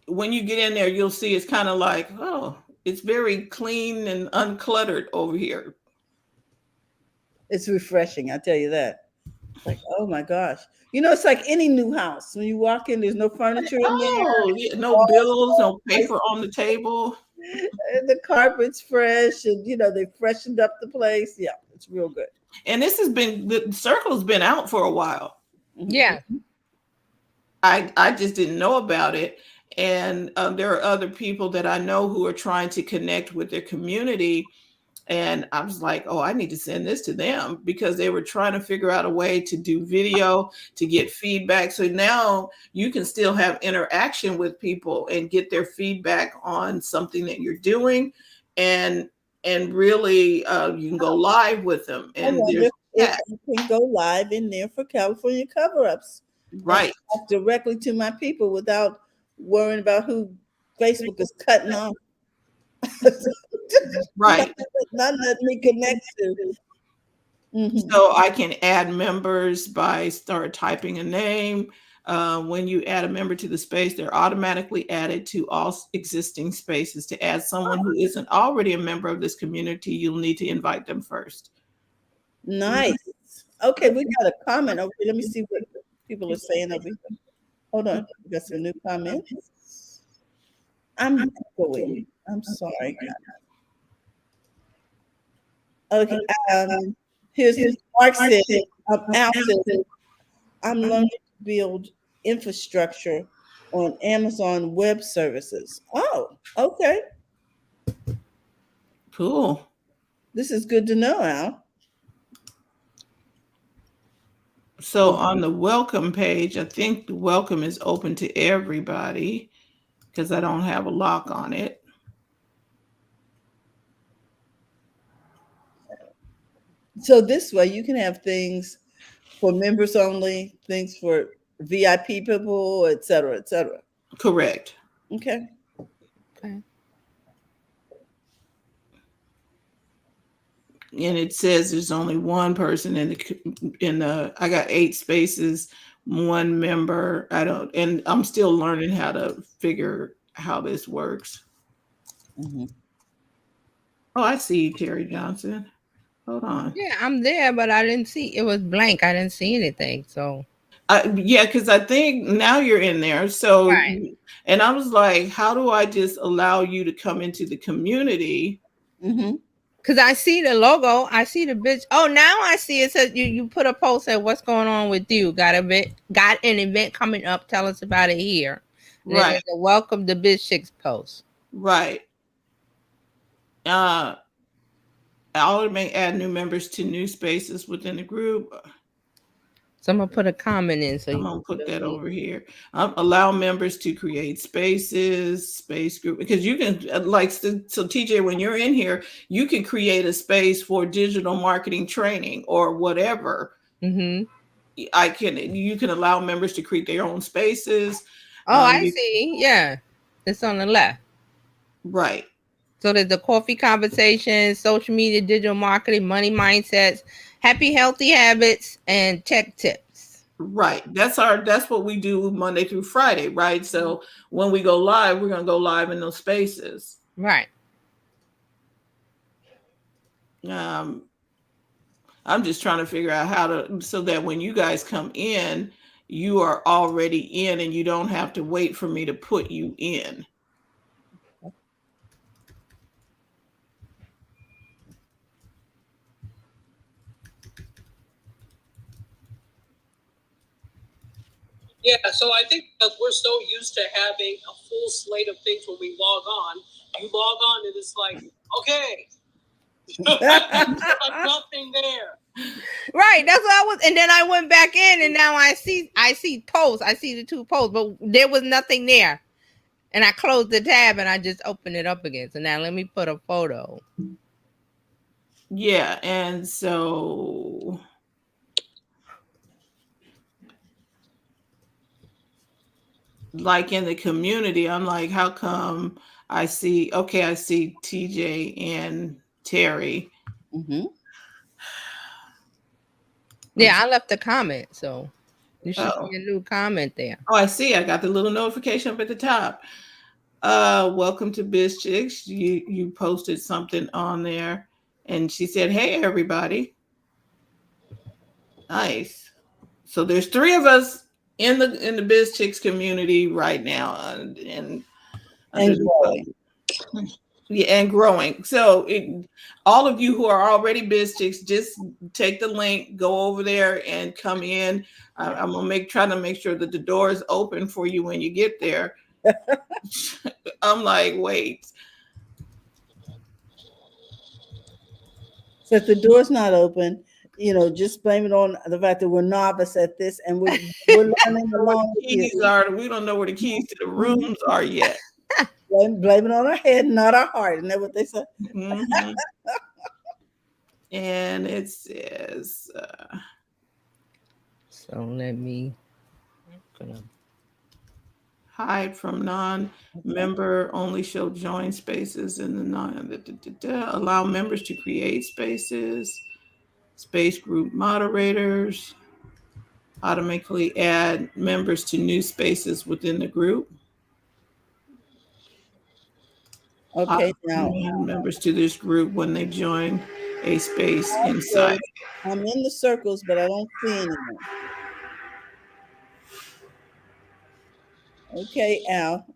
Speaker 2: when you get in there, you'll see it's kind of like, oh, it's very clean and uncluttered over here.
Speaker 1: It's refreshing, I tell you that. It's like, oh my gosh. You know, it's like any new house. When you walk in, there's no furniture in there.
Speaker 2: No bills, no paper on the table.
Speaker 1: And the carpet's fresh, and they freshened up the place. Yeah, it's real good.
Speaker 2: And the Circle's been out for a while.
Speaker 4: Yeah.
Speaker 2: I just didn't know about it. And there are other people that I know who are trying to connect with their community. And I was like, oh, I need to send this to them, because they were trying to figure out a way to do video, to get feedback. So now you can still have interaction with people and get their feedback on something that you're doing. And and really you can go live with them,
Speaker 1: I
Speaker 2: and
Speaker 1: wonder
Speaker 2: there's
Speaker 1: if
Speaker 2: chat.
Speaker 1: I can go live in there for California cover-ups and
Speaker 2: Right,
Speaker 1: talk directly to my people without worrying about who Facebook is cutting off. not,
Speaker 2: right.
Speaker 1: not letting me connect to. Mhm.
Speaker 2: So I can add members by start typing a name. When you add a member to the space, they're automatically added to all existing spaces. To add someone who isn't already a member of this community, you'll need to invite them first.
Speaker 1: Nice. Okay, we got a comment over here. Let me see what people are saying over here. Hold on. We got some new comments. I'm going. I'm sorry. Okay. Here's Mark said, Al said, I'm learning to build infrastructure on Amazon Web Services. Oh, okay.
Speaker 2: Cool.
Speaker 1: This is good to know, Al.
Speaker 2: So on the welcome page, I think the welcome is open to everybody because I don't have a lock on it.
Speaker 1: So this way you can have things for members only, things for VIP people, et cetera, et cetera.
Speaker 2: Correct.
Speaker 1: Okay.
Speaker 4: Okay.
Speaker 2: And it says there's only one person in the I got 8 spaces, one member. And I'm still learning how to figure how this works.
Speaker 1: Mm-hmm.
Speaker 2: Oh, I see you, Terry Johnson. Hold on.
Speaker 4: Yeah, I'm there, but I didn't see it was blank. I didn't see anything. So
Speaker 2: Yeah, because I think now you're in there. So,
Speaker 4: right.
Speaker 2: and I was like, how do I just allow you to come into the community?
Speaker 1: Mm-hmm.
Speaker 4: Cause I see the logo, I see the bitch. Oh, now I see it says you put a post at what's going on with you. Got an event coming up. Tell us about it here. And then
Speaker 2: Right,
Speaker 4: there's a welcome to BizChicks post.
Speaker 2: right. Uh, I'll may add new members to new spaces within the group.
Speaker 4: So I'm gonna put a comment in so
Speaker 2: I'm
Speaker 4: you
Speaker 2: gonna put that
Speaker 4: can.
Speaker 2: over here. Allow members to create spaces, space group, because you can so TJ, when you're in here, you can create a space for digital marketing training or whatever.
Speaker 4: Mm-hmm.
Speaker 2: You can allow members to create their own spaces.
Speaker 4: Oh, I
Speaker 2: You
Speaker 4: see. Yeah, it's on the left.
Speaker 2: right,
Speaker 4: So there's the coffee conversation, social media, digital marketing, money mindsets, happy healthy habits, and tech tips.
Speaker 2: right. That's what we do Monday through Friday, right? So when we go live, we're gonna go live in those spaces.
Speaker 4: Right.
Speaker 2: Um, I'm just trying to figure out how to so that when you guys come in, you are already in and you don't have to wait for me to put you in.
Speaker 3: Yeah, so I think that we're so used to having a full slate of things when we log on. You log on and it's like, okay, nothing there.
Speaker 4: Right. That's what I was, and then I went back in, and now I see posts. I see the 2 posts, but there was nothing there. And I closed the tab and I just opened it up again. So now let me put a photo.
Speaker 2: Yeah, and so like in the community, I'm like, how come I see TJ and Terry.
Speaker 1: Mm-hmm.
Speaker 4: Yeah, I left a comment, so you should
Speaker 2: Oh.
Speaker 4: see a new comment there.
Speaker 2: Oh, I see. I got the little notification up at the top. Welcome to BizChicks. You posted something on there, and she said, "Hey, everybody." Nice. So there's 3 of us in the BizChicks community right now, and
Speaker 1: growing.
Speaker 2: yeah, and growing. So all of you who are already BizChicks, just take the link, go over there, and come in. I'm gonna try to make sure that the door is open for you when you get there. I'm like, wait.
Speaker 1: So if the door's not open, just blame it on the fact that we're novice at this and we're learning along with you.
Speaker 2: We don't know where the keys to the rooms are yet.
Speaker 1: Blame it on our head, not our heart. Isn't that what they say?
Speaker 2: Mhm. And it says,
Speaker 4: So let me. Gonna,
Speaker 2: hide from non-member, only show join spaces in the allow members to create spaces, space group moderators, automatically add members to new spaces within the group.
Speaker 1: Okay, now
Speaker 2: Add members to this group when they join a space inside.
Speaker 1: I'm in the circles, but I don't see anyone. Okay, Al.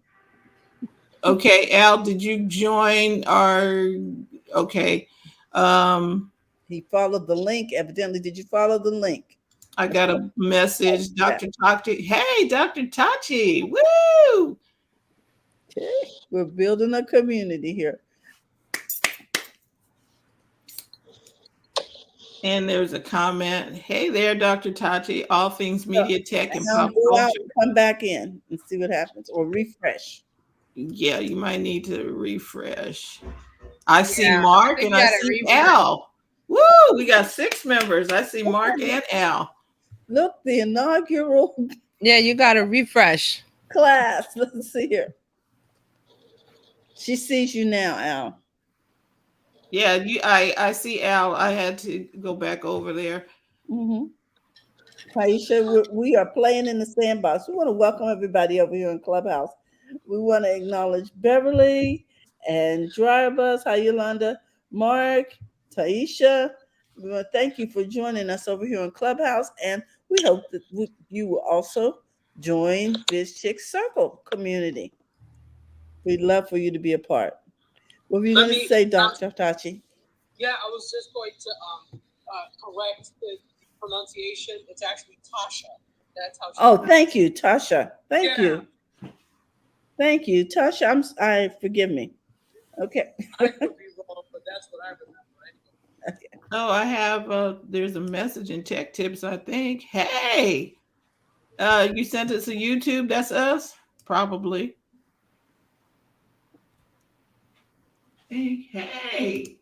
Speaker 2: Okay, Al, did you join our? Okay,
Speaker 1: He followed the link. Evidently, did you follow the link?
Speaker 2: I got a message, Dr. Tachi. Hey, Dr. Tachi, woo!
Speaker 1: Okay, we're building a community here.
Speaker 2: And there's a comment. Hey there, Dr. Tachi. All things media tech and pop
Speaker 1: Go out,
Speaker 2: culture.
Speaker 1: come back in and see what happens, or refresh.
Speaker 2: Yeah, you might need to refresh. I see
Speaker 4: Yeah, I
Speaker 2: Mark
Speaker 4: think
Speaker 2: and
Speaker 4: you
Speaker 2: I
Speaker 4: gotta
Speaker 2: see
Speaker 4: refresh.
Speaker 2: Al. Woo! We got 6 members. I see Mark and Al.
Speaker 1: Look, the inaugural
Speaker 4: Yeah, you gotta refresh.
Speaker 1: class. Let's see here. She sees you now, Al.
Speaker 2: Yeah, I see Al. I had to go back over there.
Speaker 1: Mm-hmm. Taisha, we are playing in the sandbox. We want to welcome everybody over here in Clubhouse. We want to acknowledge Beverly and Drybus. Hi, Yolanda, Mark, Taisha. We want to thank you for joining us over here in Clubhouse, and we hope that you will also join BizChicks Circle community. We'd love for you to be a part. What were you going to say, Dr. Tachi?
Speaker 3: Yeah, I was just going to correct the pronunciation. It's actually Tasha. That's how.
Speaker 1: Oh, thank you, Tasha. Thank you. Thank you, Tasha. I forgive me. Okay.
Speaker 3: I could be wrong, but that's what I remember.
Speaker 1: Okay.
Speaker 2: Oh, I have there's a message in Tech Tips, I think. Hey, you sent us a YouTube, that's us? Probably. Hey.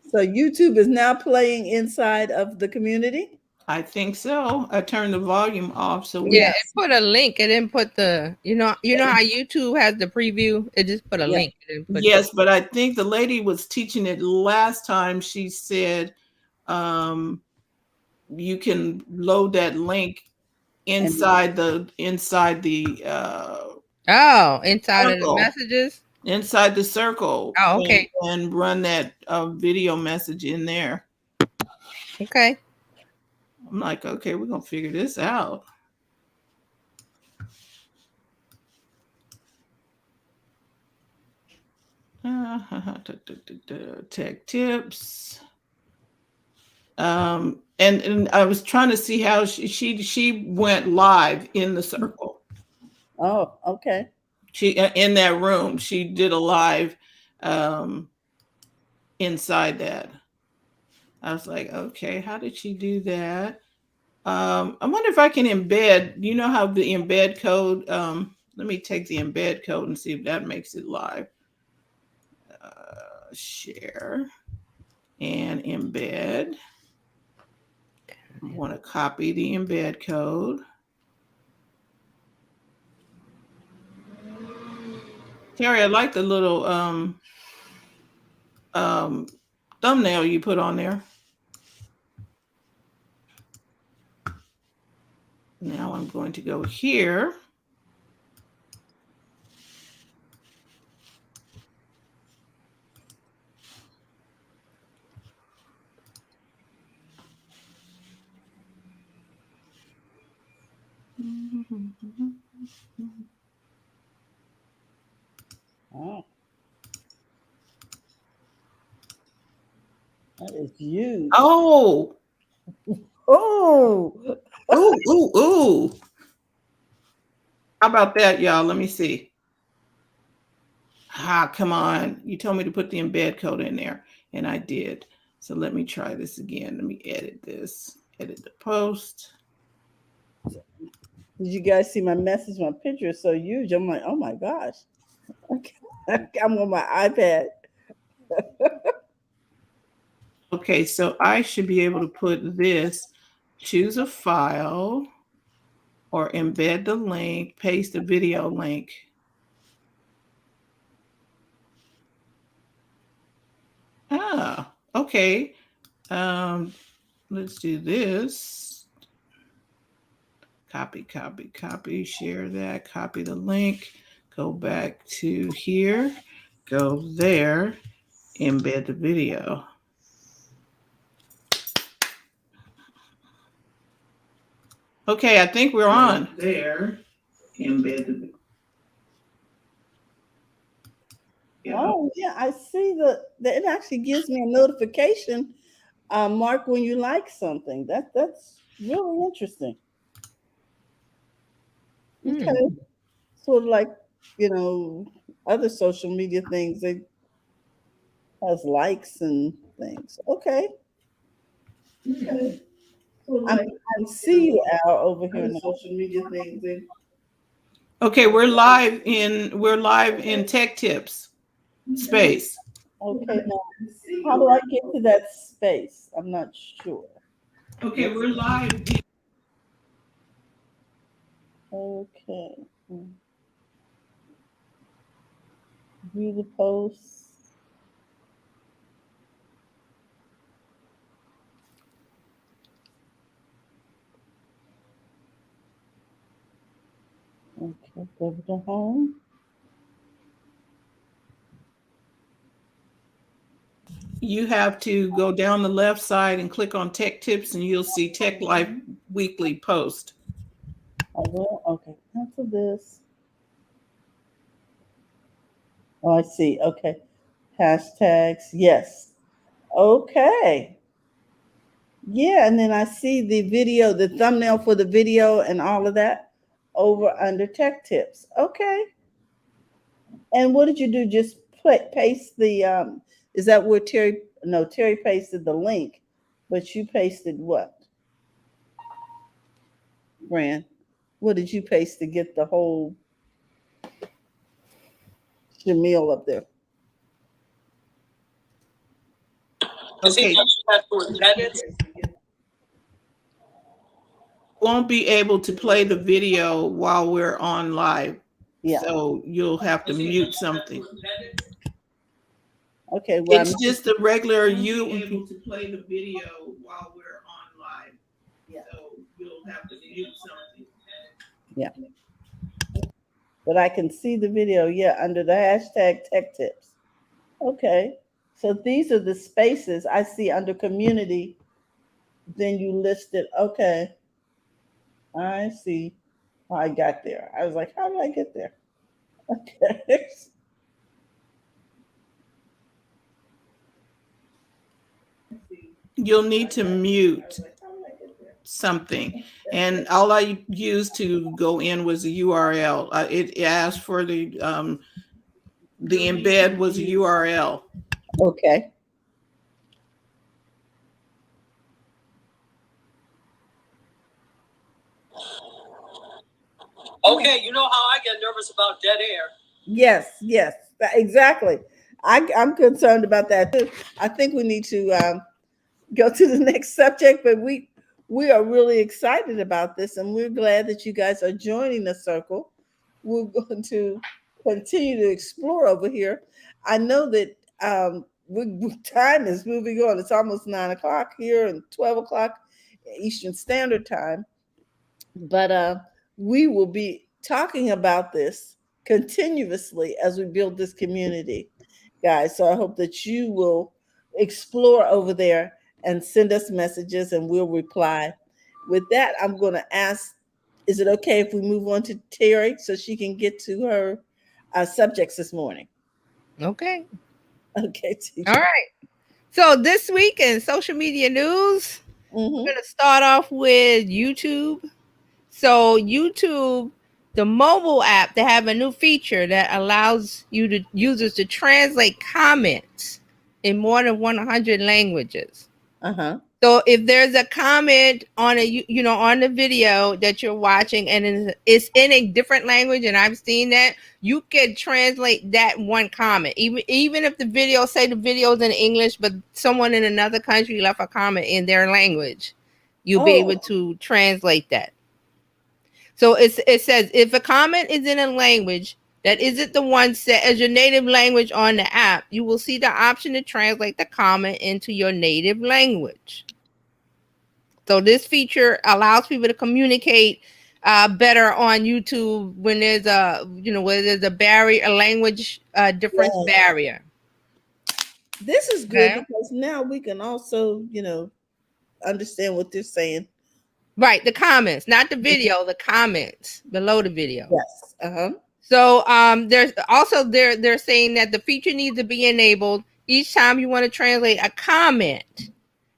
Speaker 1: So YouTube is now playing inside of the community?
Speaker 2: I think so. I turned the volume off, so
Speaker 4: Yeah,
Speaker 1: Yes.
Speaker 4: it put a link. It didn't put the you know how YouTube has the preview. It just put a
Speaker 1: Yeah.
Speaker 4: link. It didn't put
Speaker 2: yes, but I think the lady was teaching it last time. She said you can load that link inside the
Speaker 4: inside of the
Speaker 2: circle.
Speaker 4: messages.
Speaker 2: Inside the circle.
Speaker 4: Oh, okay.
Speaker 2: And run that video message in there.
Speaker 4: Okay.
Speaker 2: I'm like, okay, we're gonna figure this out. Tech tips. And I was trying to see how she went live in the circle.
Speaker 1: Oh, okay.
Speaker 2: She in that room, she did a live inside that. I was like, okay, how did she do that? I wonder if I can embed. You know how the embed code? Let me take the embed code and see if that makes it live. Share and embed. I want to copy the embed code. Terry, I like the little thumbnail you put on there. Now I'm going to go here.
Speaker 1: Oh. That is huge.
Speaker 2: Oh.
Speaker 1: Oh.
Speaker 2: Ooh. How about that, y'all? Let me see. Come on. You told me to put the embed code in there, and I did. So let me try this again. Let me edit this. Edit the post.
Speaker 1: Did you guys see my message? My picture is so huge. I'm like, oh my gosh. I'm on my iPad.
Speaker 2: Okay, so I should be able to put this, choose a file, or embed the link, paste the video link. Ah, okay. Let's do this. Copy, copy, copy, share that, copy the link, go back to here, go there, embed the video. Okay, I think we're on. There, embed the video.
Speaker 1: Oh yeah, I see it actually gives me a notification, Mark, when you like something. That's really interesting. Okay, sort of like other social media things. It has likes and things. Okay,
Speaker 2: Okay. So
Speaker 1: I
Speaker 2: like,
Speaker 1: see you, Al, over here
Speaker 2: other
Speaker 1: now.
Speaker 2: social media things. Okay, we're live in Tech Tips space.
Speaker 1: Okay, now how do I get to that space? I'm not sure.
Speaker 2: Okay, we're live.
Speaker 1: Okay. View the post. Okay, go to home.
Speaker 2: You have to go down the left side and click on Tech Tips, and you'll see Tech Life Weekly post.
Speaker 1: I will. Okay, cancel this. Oh, I see. Okay. Hashtags. Yes. Okay. Yeah, and then I see the video, the thumbnail for the video and all of that over under tech tips. Okay. And what did you do? Just paste the is that where Terry pasted the link, but you pasted what? Fran, what did you paste to get the whole Shamil up there?
Speaker 2: Okay. Won't be able to play the video while we're on live. Yeah. So you'll have to mute something.
Speaker 1: Okay, well,
Speaker 2: it's just a regular you able to play the video while we're on live. Yeah. So you'll have to mute something.
Speaker 1: Yeah. But I can see the video, yeah, under the hashtag tech tips. Okay. So these are the spaces I see under community. Then you listed, okay. I see how I got there. I was like, how did I get there? Okay.
Speaker 2: You'll need to mute something. And all I used to go in was a URL. It asked for the embed was a URL.
Speaker 1: Okay.
Speaker 3: Okay, you know how I get nervous about dead air.
Speaker 1: Yes, yes, exactly. I'm concerned about that too. I think we need to go to the next subject, but we are really excited about this, and we're glad that you guys are joining the circle. We're going to continue to explore over here. I know that time is moving on. It's almost 9:00 here and 12:00 Eastern Standard Time. But we will be talking about this continuously as we build this community, guys. So I hope that you will explore over there and send us messages and we'll reply. With that, I'm going to ask, is it okay if we move on to Terry so she can get to her subjects this morning?
Speaker 4: Okay.
Speaker 1: Okay, teacher.
Speaker 4: All right. So this week in social media news, we're going to start off with YouTube. So YouTube, the mobile app, they have a new feature that allows users to translate comments in more than 100 languages. So if there's a comment on on the video that you're watching and it's in a different language, and I've seen that, you can translate that one comment. Even if the video the video's in English, but someone in another country left a comment in their language, you'll be able to translate that. So it says if a comment is in a language that isn't the one set as your native language on the app, you will see the option to translate the comment into your native language. So this feature allows people to communicate better on YouTube when there's a barrier, a language difference barrier.
Speaker 1: This is good because now we can also, understand what they're saying.
Speaker 4: Right, the comments, not the video, the comments below the video.
Speaker 1: Yes. Uh-huh.
Speaker 4: So there's also they're saying that the feature needs to be enabled each time you want to translate a comment,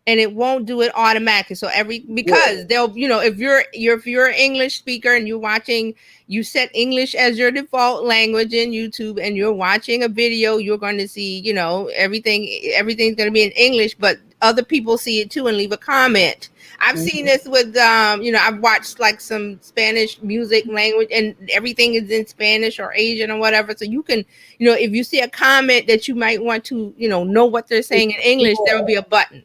Speaker 4: and it won't do it automatically. So because they'll, if you're an English speaker and you're watching, you set English as your default language in YouTube, and you're watching a video, you're going to see, everything's going to be in English, but other people see it too and leave a comment. I've seen this with, I've watched like some Spanish music language and everything is in Spanish or Asian or whatever. So you can, if you see a comment that you might want to, know what they're saying in English, there will be a button.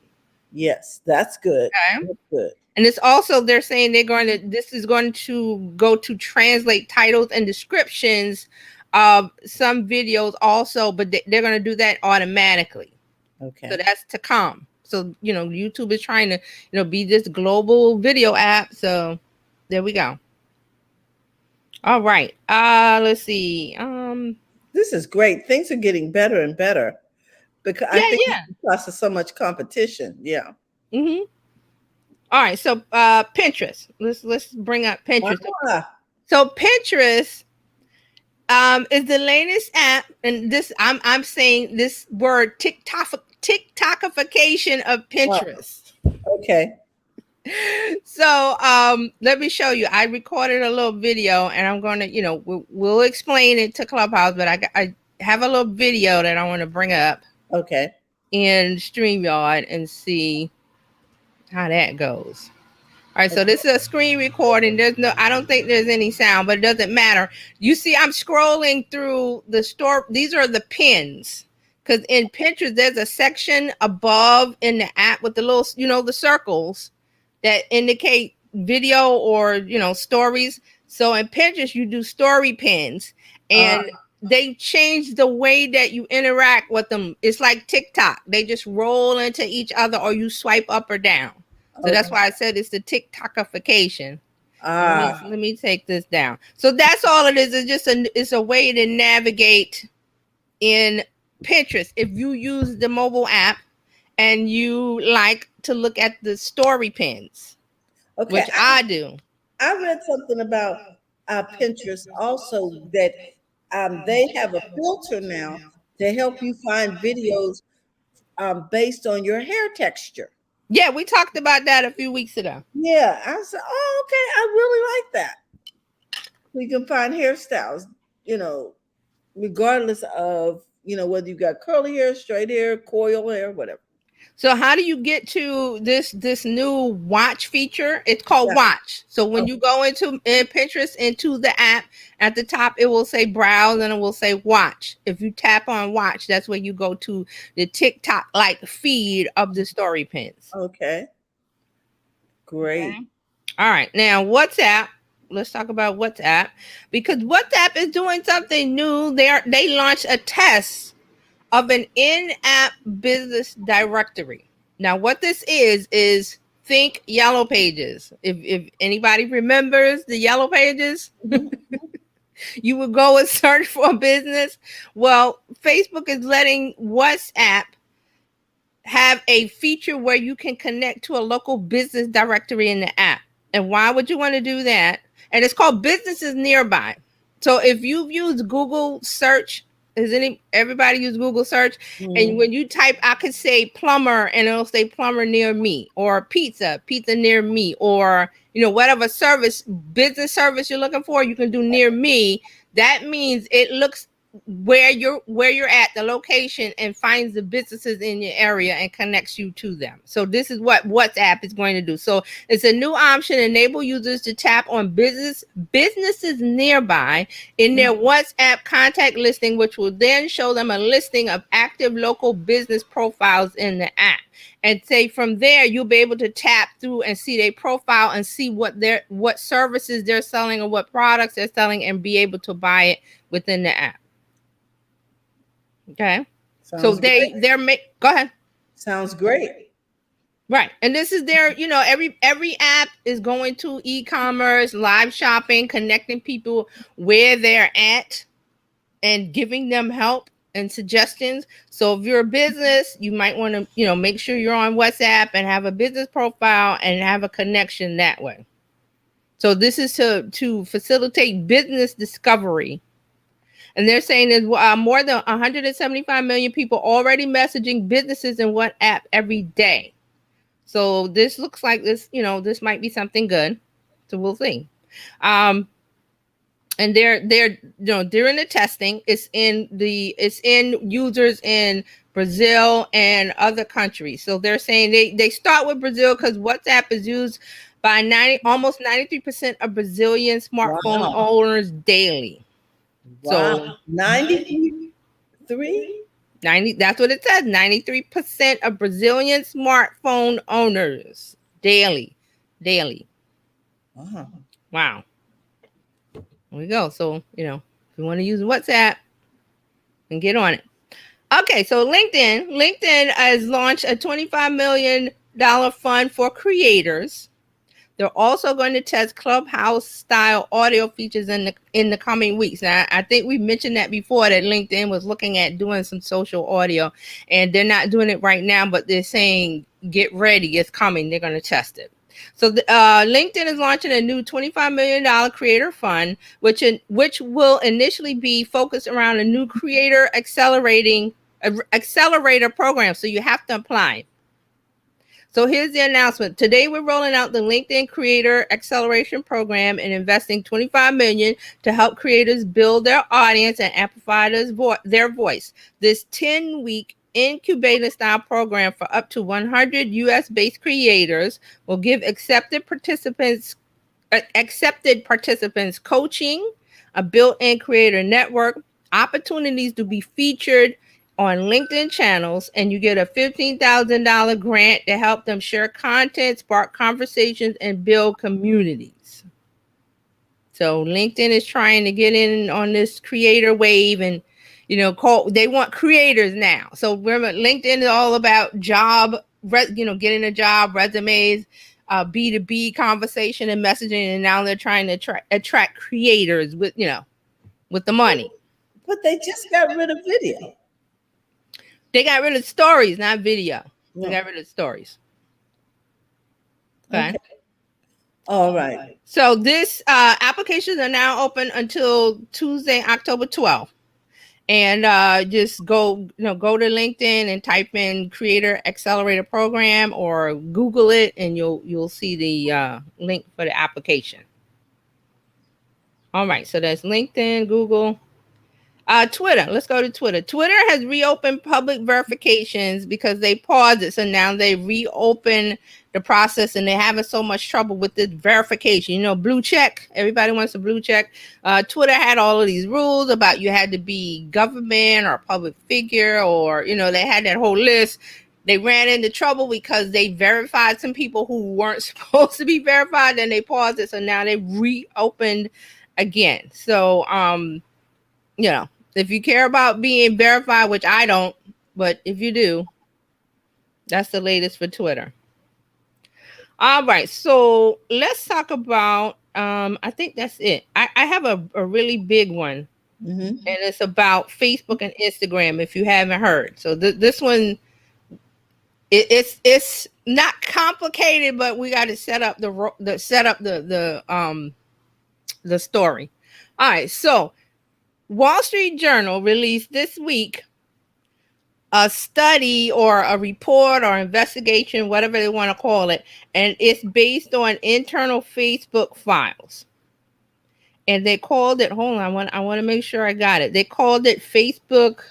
Speaker 1: Yes, that's good.
Speaker 4: Okay.
Speaker 1: That's good.
Speaker 4: And it's also, they're saying this is going to go to translate titles and descriptions of some videos also, but they're going to do that automatically.
Speaker 1: Okay.
Speaker 4: So that's to come. So, YouTube is trying to, be this global video app. So there we go. All right. Let's see.
Speaker 1: This is great. Things are getting better and better because I think because of so much competition. Yeah.
Speaker 4: Mm-hmm. All right. So Pinterest. Let's bring up Pinterest. So Pinterest is the latest app, and this I'm saying this word TikTokification of Pinterest.
Speaker 1: Okay.
Speaker 4: So let me show you. I recorded a little video, and I'm going to, we'll explain it to Clubhouse, but I have a little video that I want to bring up.
Speaker 1: Okay.
Speaker 4: In StreamYard and see how that goes. All right, so this is a screen recording. I don't think there's any sound, but it doesn't matter. You see, I'm scrolling through the store. These are the pins. Because in Pinterest, there's a section above in the app with the little, the circles that indicate video or, stories. So in Pinterest, you do story pins, and they changed the way that you interact with them. It's like TikTok. They just roll into each other, or you swipe up or down. So that's why I said it's the TikTokification. Let me take this down. So that's all it is. It's a way to navigate in Pinterest. If you use the mobile app and you like to look at the story pins, which I do.
Speaker 1: I read something about Pinterest also that they have a filter now to help you find videos based on your hair texture.
Speaker 4: Yeah, we talked about that a few weeks ago.
Speaker 1: Yeah, I said, oh, okay, I really like that. We can find hairstyles, regardless of, whether you got curly hair, straight hair, coil hair, whatever.
Speaker 4: So how do you get to this new watch feature? It's called Watch. So when you go into Pinterest, into the app, at the top, it will say browse and it will say watch. If you tap on watch, that's where you go to the TikTok like feed of the story pins.
Speaker 1: Okay. Great.
Speaker 4: Okay. All right. Now WhatsApp. Let's talk about WhatsApp, because WhatsApp is doing something new. They launched a test of an in-app business directory. Now, what this is think Yellow Pages. If anybody remembers the Yellow Pages, you would go and search for a business. Well, Facebook is letting WhatsApp have a feature where you can connect to a local business directory in the app. And why would you want to do that? And it's called Businesses Nearby. So if you've used Google search, everybody use Google search? And when you type, I could say plumber, and it'll say plumber near me, or pizza near me, or whatever business service you're looking for, you can do near me. That means it looks where you're at, the location, and finds the businesses in your area and connects you to them. So this is what WhatsApp is going to do. So it's a new option, enable users to tap on businesses nearby in their WhatsApp contact listing, which will then show them a listing of active local business profiles in the app. And say from there, you'll be able to tap through and see their profile and see what services they're selling or what products they're selling, and be able to buy it within the app. Okay.
Speaker 1: Sounds great.
Speaker 4: Go ahead.
Speaker 1: Sounds great.
Speaker 4: Right. And this is their, every app is going to e-commerce, live shopping, connecting people where they're at and giving them help and suggestions. So if you're a business, you might want to, make sure you're on WhatsApp and have a business profile and have a connection that way. So this is to facilitate business discovery. And they're saying there's more than 175 million people already messaging businesses in WhatsApp every day. So this looks like this might be something good. So we'll see. And they're during the testing, it's in users in Brazil and other countries. So they're saying they start with Brazil because WhatsApp is used by almost 93% of Brazilian smartphone owners daily.
Speaker 1: Wow.
Speaker 4: So
Speaker 1: 93?
Speaker 4: 90, that's what it says. 93% of Brazilian smartphone owners daily. Wow. There we go. So, if you want to use WhatsApp, and get on it. Okay, so LinkedIn has launched a $25 million fund for creators. They're also going to test Clubhouse-style audio features in the coming weeks. Now, I think we mentioned that before, that LinkedIn was looking at doing some social audio, and they're not doing it right now, but they're saying, get ready, it's coming. They're going to test it. So LinkedIn is launching a new $25 million creator fund, which will initially be focused around a new creator accelerator program. So you have to apply. So here's the announcement. Today, we're rolling out the LinkedIn Creator Acceleration Program and investing $25 million to help creators build their audience and amplify their voice. This 10-week incubator style program for up to 100 US-based creators will give accepted participants coaching, a built-in creator network, opportunities to be featured on LinkedIn channels, and you get a $15,000 grant to help them share content, spark conversations, and build communities. So LinkedIn is trying to get in on this creator wave, and they want creators now. So remember, LinkedIn is all about getting a job, resumes, B2B conversation and messaging, and now they're trying to attract creators with the money.
Speaker 1: But they just got rid of video.
Speaker 4: They got rid of stories, not video. They got rid of stories. Okay.
Speaker 1: All right.
Speaker 4: So this applications are now open until Tuesday, October 12th. And just go to LinkedIn and type in Creator Accelerator Program, or Google it, and you'll see the link for the application. All right, so that's LinkedIn, Google. Twitter. Let's go to Twitter. Twitter has reopened public verifications because they paused it. So now they reopen the process, and they're having so much trouble with this verification. Blue check. Everybody wants a blue check. Twitter had all of these rules about you had to be government or a public figure, or, they had that whole list. They ran into trouble because they verified some people who weren't supposed to be verified, and they paused it. So now they reopened again. So, if you care about being verified, which I don't, but if you do, that's the latest for Twitter. All right, so let's talk about, I think that's it. I have a really big one, and it's about Facebook and Instagram, if you haven't heard. So this one, it's not complicated, but we got to set up the story. All right, so Wall Street Journal released this week a study or a report or investigation, whatever they want to call it, and it's based on internal Facebook files. and they called it. Hold on, I want to make sure I got it. They called it Facebook.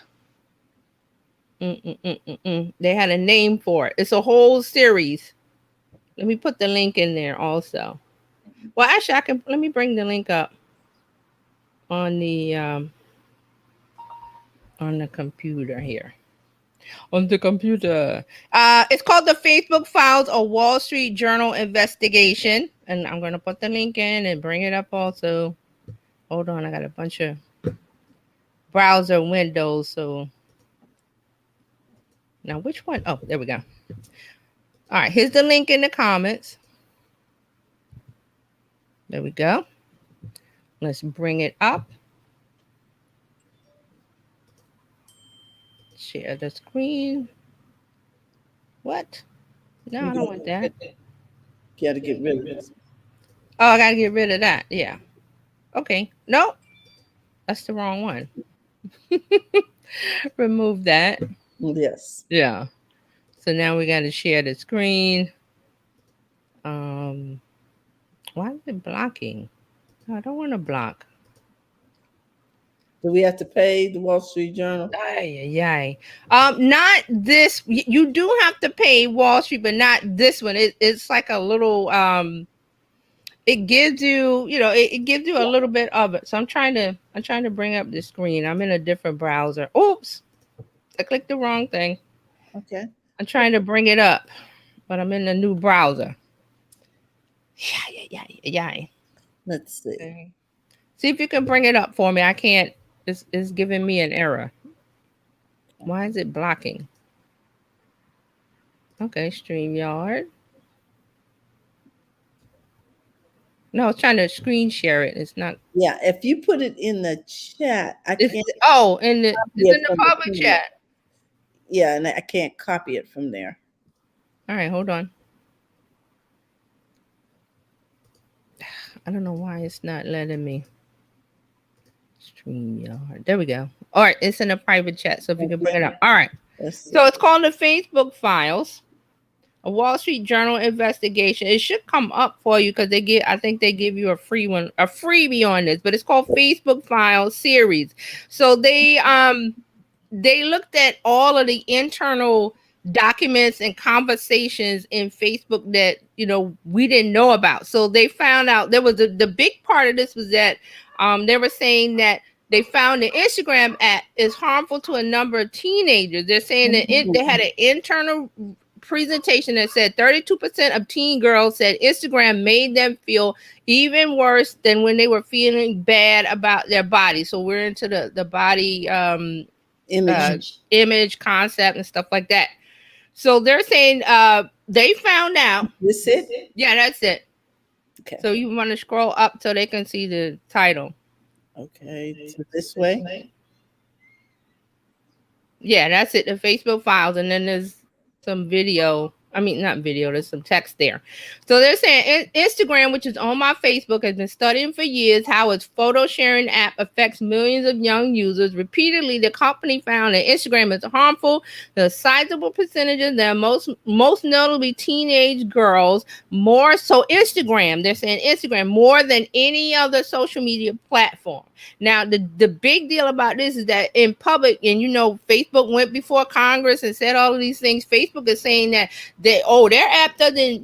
Speaker 4: They had a name for it. It's a whole series. Let me put the link in there also. Well, actually, I can. Let me bring the link up on the computer here. On the computer. It's called the Facebook Files, a Wall Street Journal investigation. And I'm going to put the link in and bring it up also. Hold on, I got a bunch of browser windows. So now which one? Oh, there we go. All right, here's the link in the comments. There we go. Let's bring it up. Share the screen. What? No, I don't want that.
Speaker 1: You got to get rid of this.
Speaker 4: Oh, I got to get rid of that. Yeah. Okay. Nope. That's the wrong one. Remove that.
Speaker 1: Yes.
Speaker 4: Yeah. So now we got to share the screen. Why is it blocking? I don't want to block.
Speaker 1: Do we have to pay the Wall Street Journal?
Speaker 4: Yay. Not this. You do have to pay Wall Street, but not this one. It's like a little it gives you, it gives you a little bit of it. So I'm trying to bring up the screen. I'm in a different browser. Oops. I clicked the wrong thing.
Speaker 1: Okay.
Speaker 4: I'm trying to bring it up, but I'm in a new browser. Yeah.
Speaker 1: Let's see.
Speaker 4: Okay. See if you can bring it up for me. I can't. It's giving me an error. Why is it blocking? Okay, StreamYard. No, I was trying to screen share it. It's not.
Speaker 1: Yeah, if you put it in the chat, I can't.
Speaker 4: Oh, it's in the public chat.
Speaker 1: Yeah, and I can't copy it from there.
Speaker 4: All right, hold on. I don't know why it's not letting me. StreamYard. There we go. All right, it's in a private chat, so if you can bring it up. All right. So it's called the Facebook Files, a Wall Street Journal investigation. It should come up for you because I think they give you a freebie on this, but it's called Facebook Files series. So they looked at all of the internal documents and conversations in Facebook that we didn't know about. So they found out there was the big part of this was that they were saying that they found the Instagram app is harmful to a number of teenagers. They're saying that they had an internal presentation that said 32% of teen girls said Instagram made them feel even worse than when they were feeling bad about their body. So we're into the body image concept and stuff like that. So they're saying they found out.
Speaker 1: This it?
Speaker 4: Yeah, that's it.
Speaker 1: Okay.
Speaker 4: So you want to scroll up so they can see the title.
Speaker 1: Okay, so this way.
Speaker 4: Yeah, that's it. The Facebook Files, and then there's some video. I mean, not video. There's some text there. So they're saying Instagram, which is on my Facebook, has been studying for years how its photo sharing app affects millions of young users. Repeatedly, the company found that Instagram is harmful to a sizable percentage of them, most notably teenage girls. More so, Instagram. They're saying Instagram more than any other social media platform. Now, the big deal about this is that in public, and Facebook went before Congress and said all of these things. Facebook is saying that their app doesn't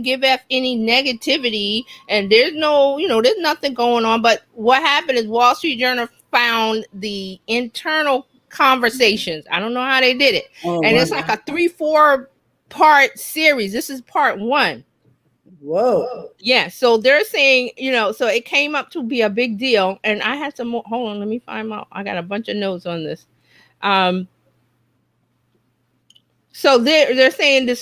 Speaker 4: give off any negativity, and there's there's nothing going on. But what happened is Wall Street Journal found the internal conversations. I don't know how they did it. It's like a 3-4 part series. This is part 1.
Speaker 1: Whoa.
Speaker 4: Yeah, so they're saying, so it came up to be a big deal. And I had some more. Hold on, let me find out. I got a bunch of notes on this. So they're saying the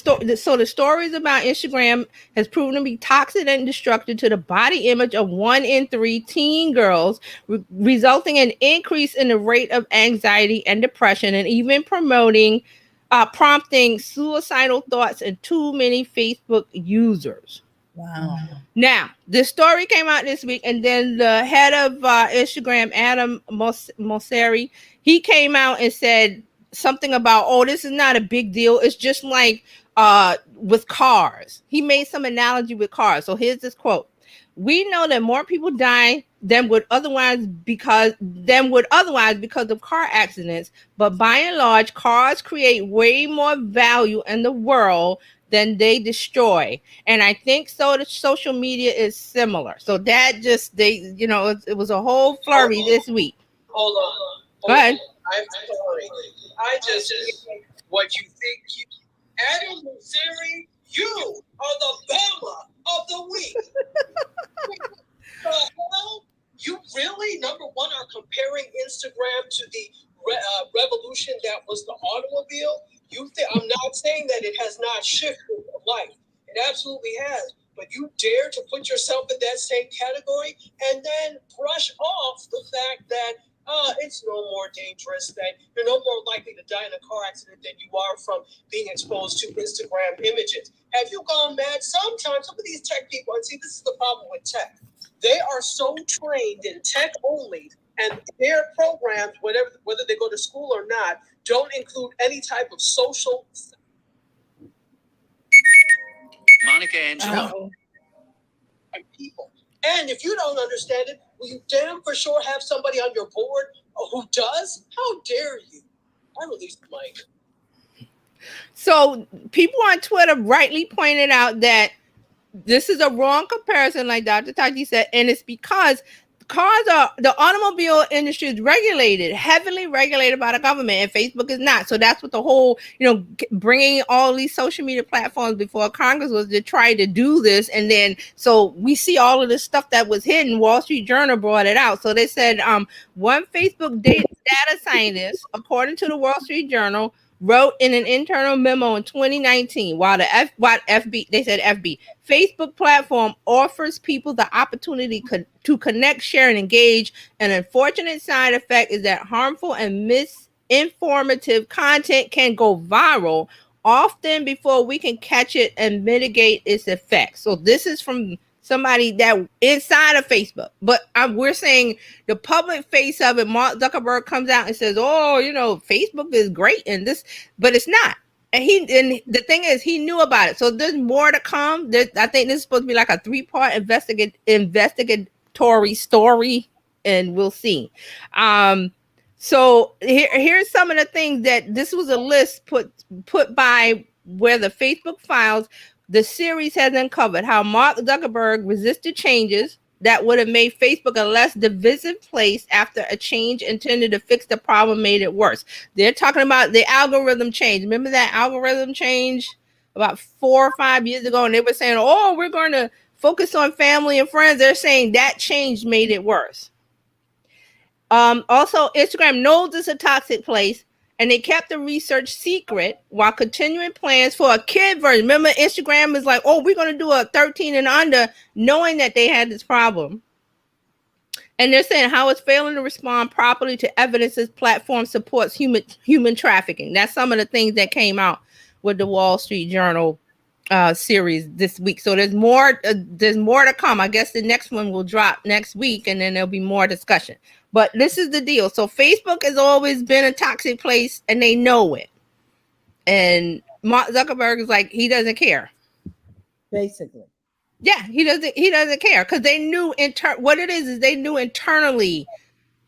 Speaker 4: stories about Instagram has proven to be toxic and destructive to the body image of 1 in 3 teen girls, resulting in an increase in the rate of anxiety and depression, and even prompting suicidal thoughts in too many Facebook users.
Speaker 1: Wow.
Speaker 4: Now, this story came out this week, and then the head of Instagram, Adam Mosseri, he came out and said something about, this is not a big deal. It's just like with cars. He made some analogy with cars. So here's this quote. We know that more people die than would otherwise because of car accidents, but by and large, cars create way more value in the world than they destroy. And I think so the social media is similar. So that just it was a whole flurry this week.
Speaker 3: Hold on.
Speaker 4: Go ahead.
Speaker 3: I'm sorry. I just what you think you Adam Mosseri, you are the Bama of the week. The hell? You really, number one, are comparing Instagram to the revolution that was the automobile? You think I'm not saying that it has not shifted life. It absolutely has. But you dare to put yourself in that same category and then brush off the fact that it's no more dangerous, that you're no more likely to die in a car accident than you are from being exposed to Instagram images. Have you gone mad? Sometimes some of these tech people, and see, this is the problem with tech. They are so trained in tech only, and their programs, whether they go to school or not, don't include any type of social.
Speaker 5: Monica Angelo.
Speaker 3: And people. And if you don't understand it, will you damn for sure have somebody on your board who does? How dare you? I released the mic.
Speaker 4: So people on Twitter rightly pointed out that this is a wrong comparison, like Dr. Tati said, and it's because the automobile industry is heavily regulated by the government, and Facebook is not. So that's what the whole, bringing all these social media platforms before Congress was to try to do this. And then, so we see all of this stuff that was hidden. Wall Street Journal brought it out. So they said, one Facebook data scientist, according to the Wall Street Journal, wrote in an internal memo in 2019, while FB Facebook platform offers people the opportunity to connect, share, and engage. An unfortunate side effect is that harmful and misinformative content can go viral, often before we can catch it and mitigate its effects. So this is from somebody that inside of Facebook, but we're saying the public face of it. Mark Zuckerberg comes out and says, "Oh, Facebook is great," and this, but it's not. And the thing is, he knew about it. So there's more to come. I think this is supposed to be like a 3-part investigatory story, and we'll see. So here's some of the things that this was a list put by where the Facebook files. The series has uncovered how Mark Zuckerberg resisted changes that would have made Facebook a less divisive place after a change intended to fix the problem made it worse. They're talking about the algorithm change. Remember that algorithm change about 4 or 5 years ago? And they were saying, "Oh, we're going to focus on family and friends." They're saying that change made it worse. Also, Instagram knows it's a toxic place, and they kept the research secret while continuing plans for a kid version. Remember, Instagram is like, "Oh, we're going to do a 13 and under," knowing that they had this problem. And they're saying how it's failing to respond properly to evidence this platform supports human trafficking. That's some of the things that came out with the Wall Street Journal series this week. So there's more to come. I guess the next one will drop next week, and then there'll be more discussion. But this is the deal. So Facebook has always been a toxic place, and they know it. And Mark Zuckerberg is like, he doesn't care.
Speaker 1: Basically.
Speaker 4: Yeah, he doesn't care, because they knew what it is they knew internally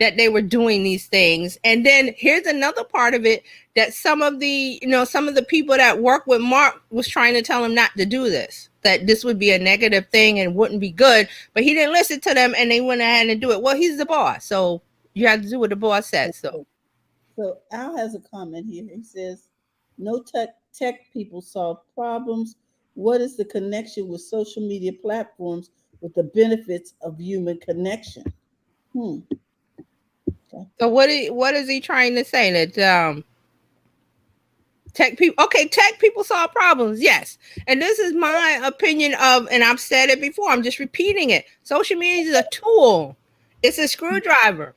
Speaker 4: that they were doing these things. And then here's another part of it, that some of the people that work with Mark was trying to tell him not to do this, that this would be a negative thing and wouldn't be good, but he didn't listen to them, and they went ahead and do it. Well, he's the boss, so you have to do what the boss says. So
Speaker 1: Al has a comment here. He says, "No tech people solve problems. What is the connection with social media platforms with the benefits of human connection?" Okay.
Speaker 4: So what is he trying to say? That tech people solve problems, yes. And this is my opinion of, and I've said it before, I'm just repeating it. Social media is a tool. It's a screwdriver.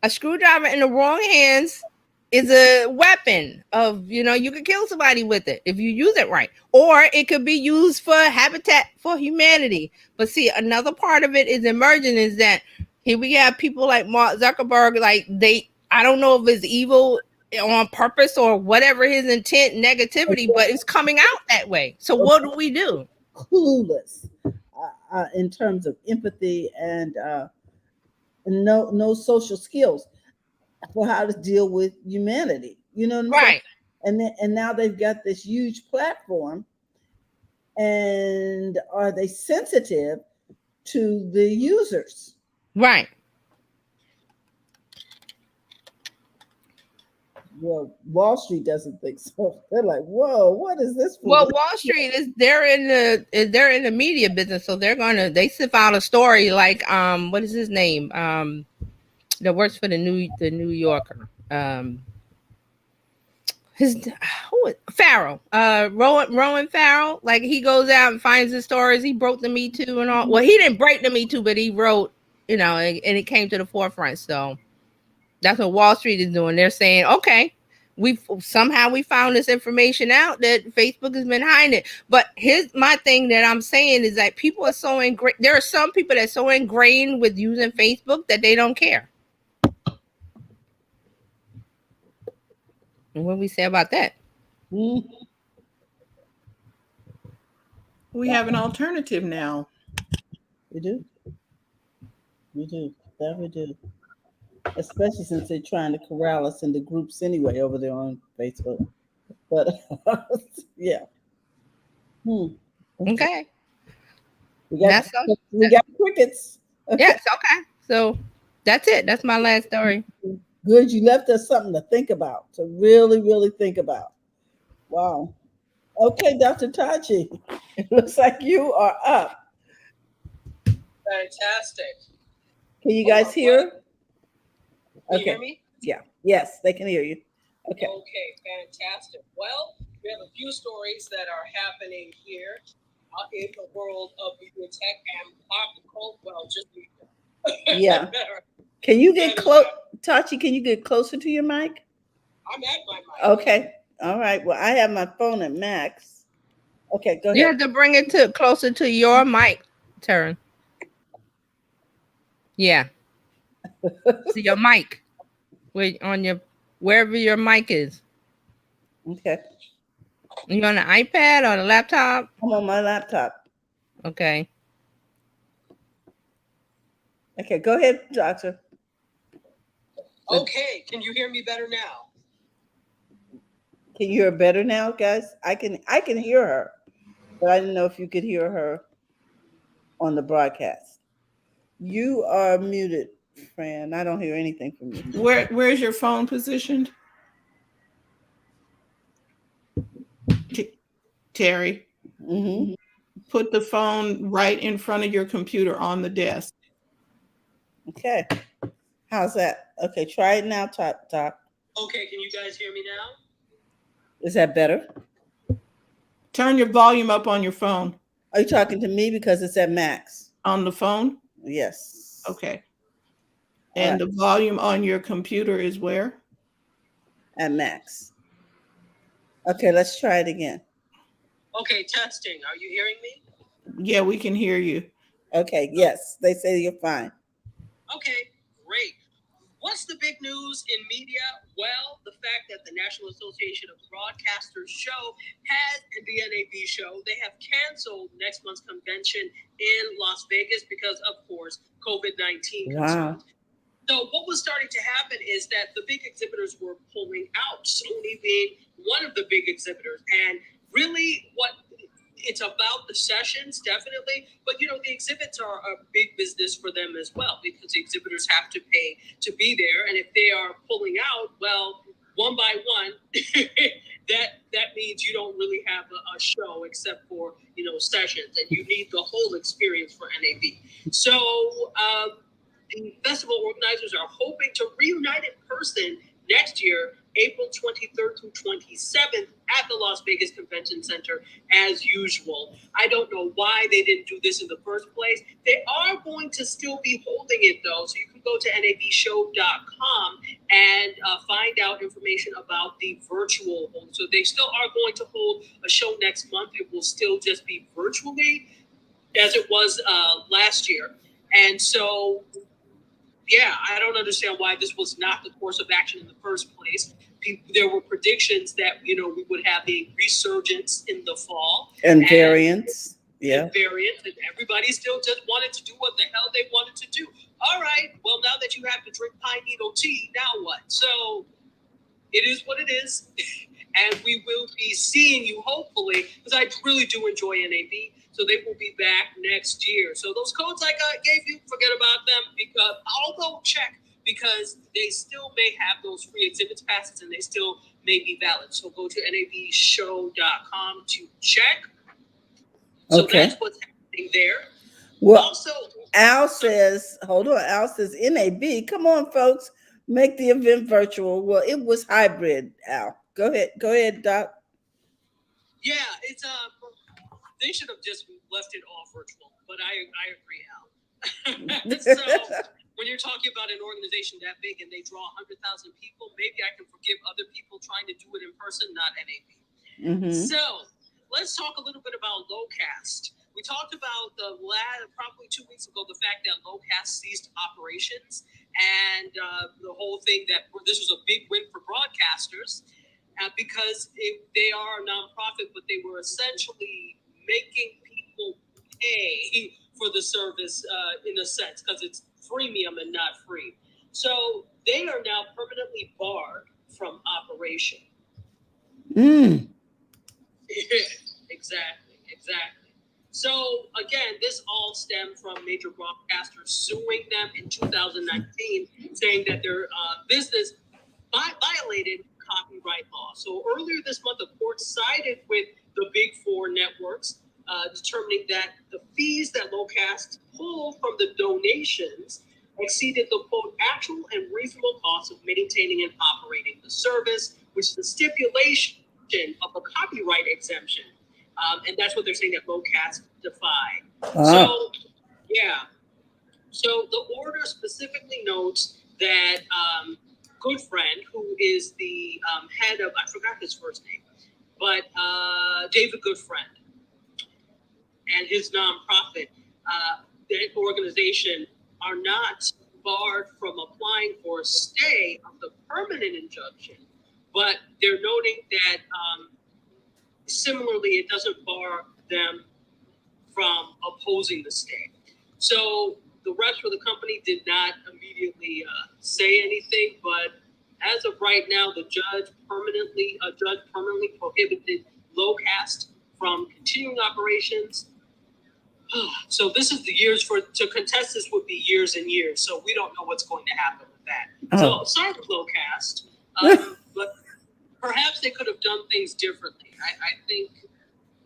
Speaker 4: A screwdriver in the wrong hands is a weapon of, you can kill somebody with it if you use it right. Or it could be used for Habitat for Humanity. But see, another part of it is emerging, is that here we have people like Mark Zuckerberg, like I don't know if it's evil on purpose or whatever his intent, negativity, but it's coming out that way. So what do we do?
Speaker 1: Clueless. in terms of empathy and no social skills for how to deal with humanity. You know what I'm saying?
Speaker 4: Right.
Speaker 1: And now they've got this huge platform, and are they sensitive to the users?
Speaker 4: Right.
Speaker 1: Well, Wall Street doesn't think so. They're like, "Whoa, what is this for?"
Speaker 4: Well, Wall Street is they're in the media business, so they sift out a story like what is his name that works for the New Yorker his Farrell Rowan Farrell, like he goes out and finds the stories. He broke the Me Too and all. Well, he didn't break the Me Too, but he wrote, and it came to the forefront. So that's what Wall Street is doing. They're saying, okay, we found this information out that Facebook has been hiding it. But here's my thing that I'm saying is that people are so ingrained. There are some people that are so ingrained with using Facebook that they don't care. And what do we say about that?
Speaker 1: Mm.
Speaker 2: We have an alternative now.
Speaker 1: We do. We do. That we do. Especially since they're trying to corral us into groups anyway over there on Facebook. But yeah.
Speaker 4: Okay.
Speaker 1: We got crickets.
Speaker 4: Yes, okay. So that's it. That's my last story.
Speaker 1: Good, you left us something to think about, to really, really think about. Wow. Okay, Dr. Tachi, it looks like you are up.
Speaker 3: Fantastic.
Speaker 1: Can you guys hear?
Speaker 3: Can you hear me?
Speaker 1: Yeah. Yes, they can hear you. Okay.
Speaker 3: Okay, fantastic. Well, we have a few stories that are happening here in the world of media tech and pop culture. Well, just media.
Speaker 1: Yeah. Can you get close, Tachi? Can you get closer to your mic?
Speaker 3: I'm at my mic.
Speaker 1: Okay. All right. Well, I have my phone at max. Okay, go ahead.
Speaker 4: You have to bring it to closer to your mic, Taryn. Yeah. To your mic. Wherever your mic is.
Speaker 1: Okay.
Speaker 4: You on the iPad or the laptop?
Speaker 1: I'm on my laptop.
Speaker 4: Okay.
Speaker 1: Okay, go ahead, Doctor.
Speaker 3: Okay, can you hear me better now?
Speaker 1: Can you hear her better now, guys? I can hear her, but I didn't know if you could hear her on the broadcast. You are muted, Fran. I don't hear anything from you.
Speaker 2: Where's your phone positioned? Terry, put the phone right in front of your computer on the desk.
Speaker 1: Okay. How's that? Okay, try it now, Talk.
Speaker 3: Okay, can you guys hear me now?
Speaker 1: Is that better?
Speaker 2: Turn your volume up on your phone.
Speaker 1: Are you talking to me because it's at max?
Speaker 2: On the phone?
Speaker 1: Yes.
Speaker 2: Okay. And the volume on your computer is where?
Speaker 1: At max. Okay, let's try it again.
Speaker 3: Okay, testing. Are you hearing me?
Speaker 2: Yeah, we can hear you.
Speaker 1: Okay, yes. They say you're fine.
Speaker 3: Okay, great. What's the big news in media? Well, the fact that the National Association of Broadcasters show and the NAB show, they have canceled next month's convention in Las Vegas because, of course, COVID-19 concerns. So what was starting to happen is that the big exhibitors were pulling out, Sony being one of the big exhibitors. And really it's about the sessions, definitely. But, the exhibits are a big business for them as well, because the exhibitors have to pay to be there. And if they are pulling out, well, one by one, that means you don't really have a show except for, sessions. And you need the whole experience for NAB. So the festival organizers are hoping to reunite in person next year, April 23rd through 27th at the Las Vegas Convention Center as usual. I don't know why they didn't do this in the first place. They are going to still be holding it though. So you can go to nabshow.com and find out information about the virtual hold. So they still are going to hold a show next month. It will still just be virtually as it was last year. And so, yeah, I don't understand why this was not the course of action in the first place. There were predictions that, we would have a resurgence in the fall.
Speaker 1: And variants. Yeah.
Speaker 3: variants, and everybody still just wanted to do what the hell they wanted to do. All right, well, now that you have to drink pine needle tea, now what? So it is what it is. And we will be seeing you, hopefully, because I really do enjoy NAB. So they will be back next year. So those codes I gave you, forget about them, because I'll go check, because they still may have those free exhibits passes and they still may be valid. So go to nabshow.com to check. So
Speaker 1: Okay.
Speaker 3: that's what's happening there.
Speaker 1: Well,
Speaker 3: Also,
Speaker 1: Al says, hold on. Al says, NAB, come on, folks, make the event virtual. Well, it was hybrid, Al. Go ahead, Doc.
Speaker 3: yeah, it's they should have just left it all virtual, but I agree, Al. So when you're talking about an organization that big and they draw 100,000 people, maybe I can forgive other people trying to do it in person, not NAB.
Speaker 1: Mm-hmm.
Speaker 3: So let's talk a little bit about Lowcast. We talked about probably 2 weeks ago, the fact that Lowcast ceased operations, and the whole thing that this was a big win for broadcasters, because they are a nonprofit, but they were essentially making people pay for the service in a sense, because it's freemium and not free. So they are now permanently barred from operation. Exactly. So again, this all stemmed from major broadcasters suing them in 2019, saying that their business violated copyright law. So earlier this month, the court sided with the big four networks, determining that the fees that Lowcast pulled from the donations exceeded the quote actual and reasonable cost of maintaining and operating the service, which is the stipulation of a copyright exemption. And that's what they're saying that Lowcast defied. So, yeah. So the order specifically notes that Goodfriend, who is the head of, I forgot his first name, but David Goodfriend, and his nonprofit, that organization, are not barred from applying for a stay of the permanent injunction, but they're noting that similarly, it doesn't bar them from opposing the stay. So the rest of the company did not immediately say anything, but as of right now, a judge permanently prohibited Lowcast from continuing operations. So this is the years to contest this would be years and years. So we don't know what's going to happen with that. So sorry, Lowcast, but perhaps they could have done things differently. I think,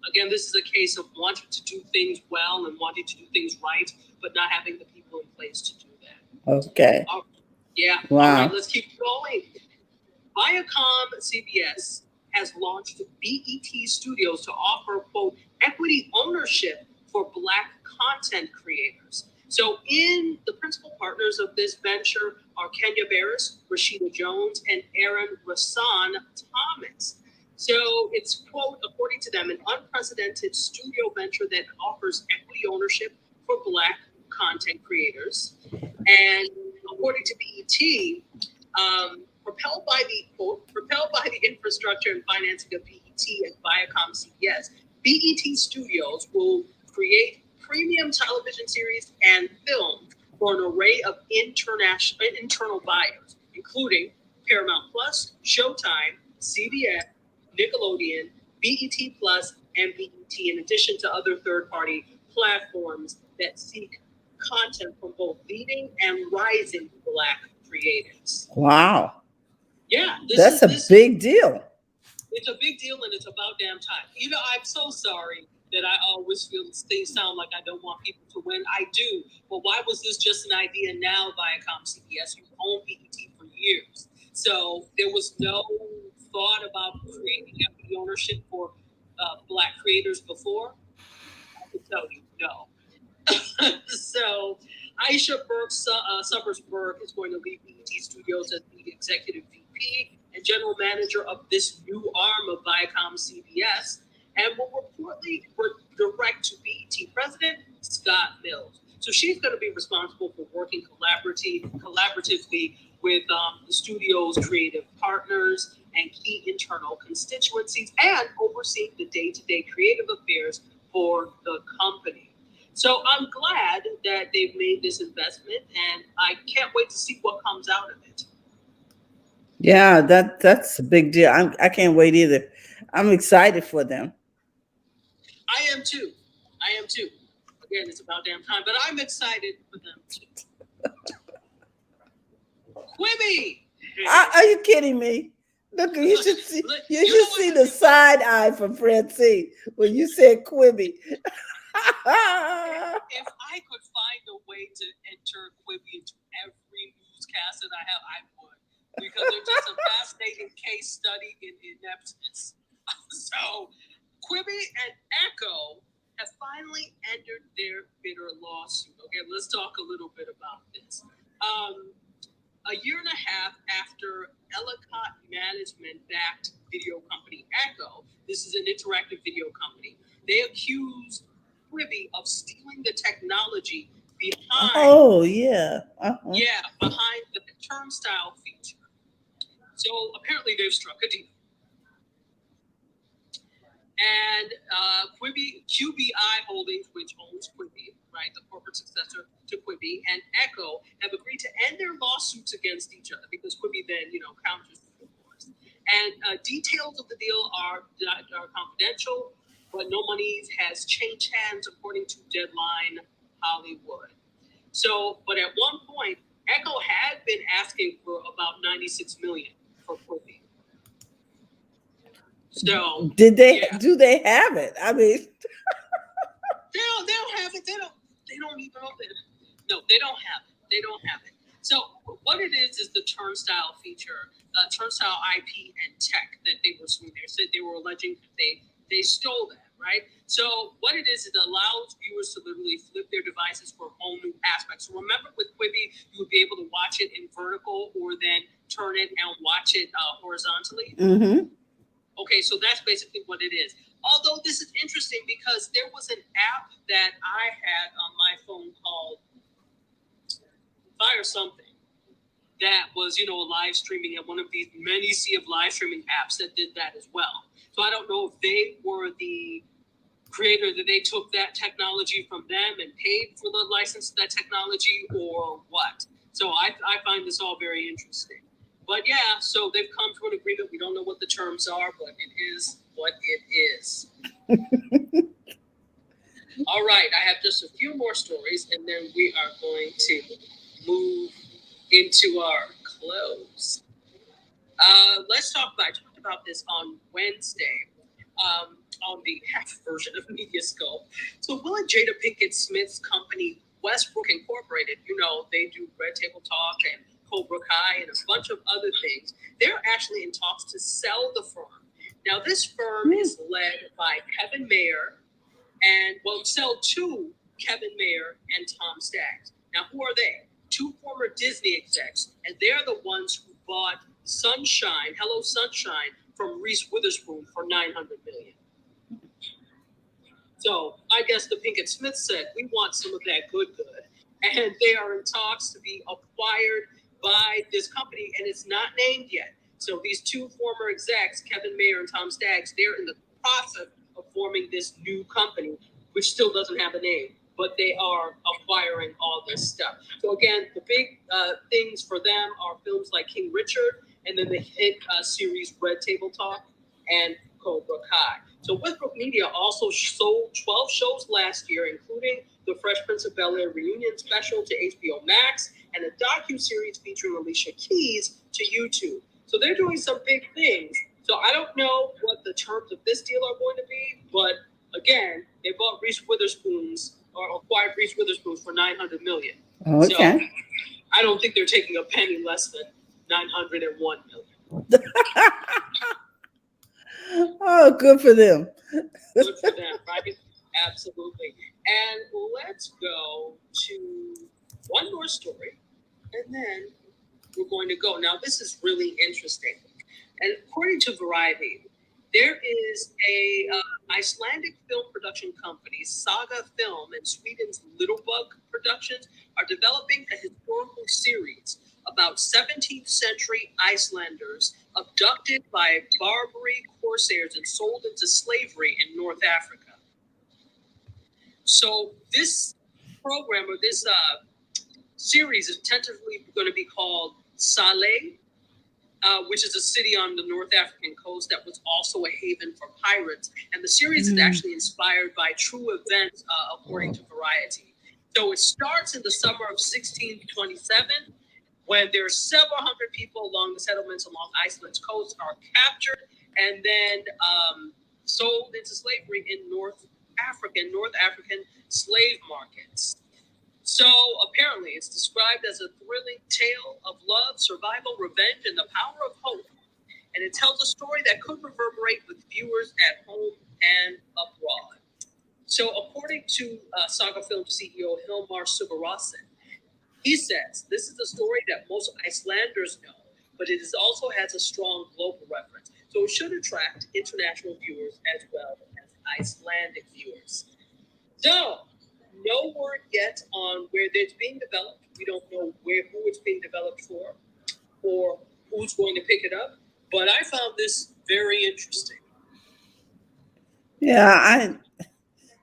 Speaker 3: again, this is a case of wanting to do things well and wanting to do things right, but not having the people in place to do that.
Speaker 1: Okay.
Speaker 3: Yeah.
Speaker 1: Wow.
Speaker 3: All right, let's keep going. Viacom CBS has launched BET Studios to offer, quote, equity ownership for Black content creators. So the principal partners of this venture are Kenya Barris, Rashida Jones, and Aaron Rasan Thomas. So it's, quote, according to them, an unprecedented studio venture that offers equity ownership for Black content creators. And according to BET, propelled by the infrastructure and financing of BET and Viacom CBS, BET Studios will create premium television series and film for an array of internal buyers, including Paramount Plus, Showtime, CBS, Nickelodeon, BET Plus, and BET, in addition to other third-party platforms that seek content from both leading and rising Black creators.
Speaker 1: Wow.
Speaker 3: Yeah.
Speaker 1: That's a big deal.
Speaker 3: It's a big deal, and it's about damn time. You know, I'm so sorry that I always feel things sound like I don't want people to win. I do. But why was this just an idea now, Viacom CBS? You own BET for years. So there was no thought about creating equity ownership for Black creators before? I can tell you, no. So Aisha Summers-Berg is going to lead BET Studios as the executive VP and general manager of this new arm of Viacom CBS, and will reportedly direct to BET president Scott Mills. So she's going to be responsible for working collaboratively with the studio's creative partners and key internal constituencies, and overseeing the day-to-day creative affairs for the company. So I'm glad that they've made this investment, and I can't wait to see what comes out of it.
Speaker 1: Yeah, that's a big deal. I can't wait either. I'm excited for them.
Speaker 3: I am too. I am too. Again, it's about damn time, but I'm excited for them too. Quibi!
Speaker 1: Are you kidding me? Look, you should see.
Speaker 3: Look,
Speaker 1: You
Speaker 3: you know
Speaker 1: should see
Speaker 3: what?
Speaker 1: the side eye from Francine when you said Quibi.
Speaker 3: If I could find a way to enter Quibi into every newscast that I have, I would. Because they're just a fascinating case study in ineptness. So, Quibi and Echo have finally entered their bitter lawsuit. Okay, let's talk a little bit about this. A year and a half after Ellicott Management-backed video company Echo, this is an interactive video company, they accused Quibi of stealing the technology behind, behind the turnstile feature. So apparently they've struck a deal. And QBI Holdings, which owns Quibi, right, the corporate successor to Quibi, and Echo have agreed to end their lawsuits against each other because Quibi then, counters the divorce. And details of the deal are confidential, but no money has changed hands according to Deadline Hollywood. So, but at one point, Echo had been asking for about $96 million for Quibi. So
Speaker 1: do they have it? I mean,
Speaker 3: they don't have it. They don't even know it. No, they don't have it. They don't have it. So what it is the turnstile feature, turnstile IP and tech that they were suing. They were alleging that they stole that, right? So what it is, it allows viewers to literally flip their devices for whole new aspects. So remember with Quibi, you would be able to watch it in vertical or then turn it and watch it horizontally.
Speaker 1: Mm-hmm.
Speaker 3: Okay, so that's basically what it is. Although this is interesting because there was an app that I had on my phone called Fire Something that was, live streaming at one of these many sea of live streaming apps that did that as well. So I don't know if they were the creator, that they took that technology from them and paid for the license to that technology or what. So I find this all very interesting. But yeah, so they've come to an agreement. We don't know what the terms are, but it is what it is. All right, I have just a few more stories, and then we are going to move into our close. Let's talk about, I talked about this on Wednesday on the hack version of Mediascope. So Will and Jada Pinkett Smith's company, Westbrook Incorporated, they do Red Table Talk and Cobra Kai and a bunch of other things. They're actually in talks to sell the firm. Now, this firm is led by Kevin Mayer and sell to Kevin Mayer and Tom Staggs. Now, who are they? Two former Disney execs, and they're the ones who bought Sunshine, Hello Sunshine, from Reese Witherspoon for $900 million. So I guess the Pinkett Smith said, we want some of that good. And they are in talks to be acquired by this company, and it's not named yet. So these two former execs, Kevin Mayer and Tom Staggs, they're in the process of forming this new company, which still doesn't have a name, but they are acquiring all this stuff. So again, the big things for them are films like King Richard, and then the hit series Red Table Talk and Cobra Kai. So Westbrook Media also sold 12 shows last year, including the Fresh Prince of Bel-Air reunion special to HBO Max and a docu-series featuring Alicia Keys to YouTube. So they're doing some big things. So I don't know what the terms of this deal are going to be, but again, they bought Reese Witherspoon's or acquired Reese Witherspoon for $900 million.
Speaker 1: Okay.
Speaker 3: So I don't think they're taking a penny less than $901 million.
Speaker 1: Oh, good for them.
Speaker 3: Good for them, right? Absolutely. And let's go to one more story, and then we're going to go. Now, this is really interesting. And according to Variety, there is a Icelandic film production company, Saga Film, and Sweden's Littlebug Productions are developing a historical series about 17th century Icelanders abducted by Barbary corsairs and sold into slavery in North Africa. So this program or this series is tentatively going to be called Saleh, which is a city on the North African coast that was also a haven for pirates. And the series is actually inspired by true events, according to Variety. So it starts in the summer of 1627, when there's several hundred people along the settlements along Iceland's coast are captured and then sold into slavery in North African slave markets. So apparently it's described as a thrilling tale of love, survival, revenge, and the power of hope. And it tells a story that could reverberate with viewers at home and abroad. So according to Saga Film CEO Hilmar Subarossen, he says this is a story that most Icelanders know, but it also has a strong global reference. So it should attract international viewers as well as Icelandic viewers. So no word yet on where it's being developed. We don't know who it's being developed for or who's going to pick it up. But I found this very interesting.
Speaker 1: Yeah,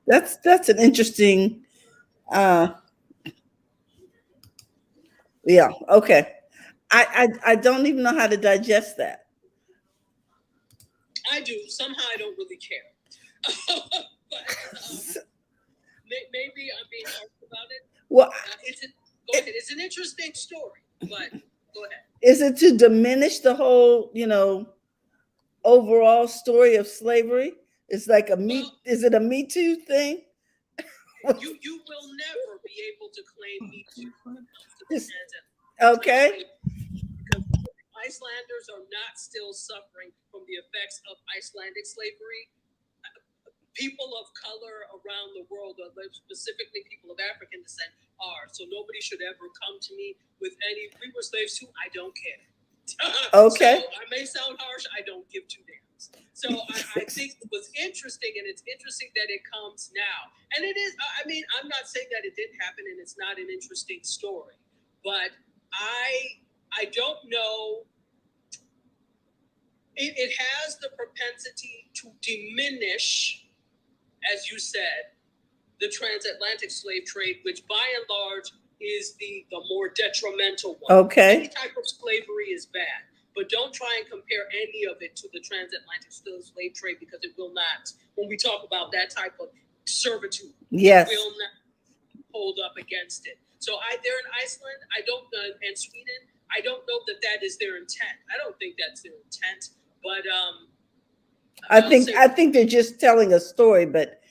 Speaker 1: that's an interesting. Yeah, okay. I don't even know how to digest that.
Speaker 3: I do. Somehow I don't really care. But maybe I'm being harsh about it.
Speaker 1: Well,
Speaker 3: go ahead. It's an interesting story, but go ahead.
Speaker 1: Is it to diminish the whole, overall story of slavery? It's like is it a Me Too thing?
Speaker 3: You will never be able to claim Me Too.
Speaker 1: Okay.
Speaker 3: Because Icelanders are not still suffering from the effects of Icelandic slavery. People of color around the world, or specifically people of African descent, are. So nobody should ever come to me with any. We were slaves too. I don't care.
Speaker 1: Okay.
Speaker 3: So I may sound harsh. I don't give two damns. So I think it was interesting, and it's interesting that it comes now. And it is. I mean, I'm not saying that it didn't happen, and it's not an interesting story, but I don't know. It has the propensity to diminish, as you said, the transatlantic slave trade, which by and large is the more detrimental one.
Speaker 1: Okay.
Speaker 3: Any type of slavery is bad, but don't try and compare any of it to the transatlantic slave trade, because it will not. When we talk about that type of servitude,
Speaker 1: yes,
Speaker 3: it will not hold up against it. So they're in Iceland, and Sweden, I don't know that is their intent. I don't think that's their intent, but
Speaker 1: I think they're just telling a story, but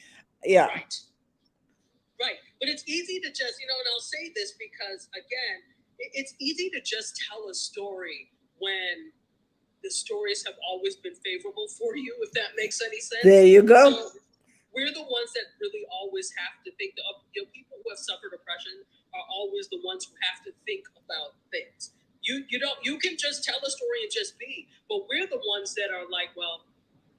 Speaker 1: yeah.
Speaker 3: Right. But it's easy to just, and I'll say this because, again, it's easy to just tell a story when the stories have always been favorable for you, if that makes any sense.
Speaker 1: There you go.
Speaker 3: So we're the ones that really always have to think. People who have suffered oppression are always the ones who have to think about things. You can just tell a story and just be, but we're the ones that are like, well,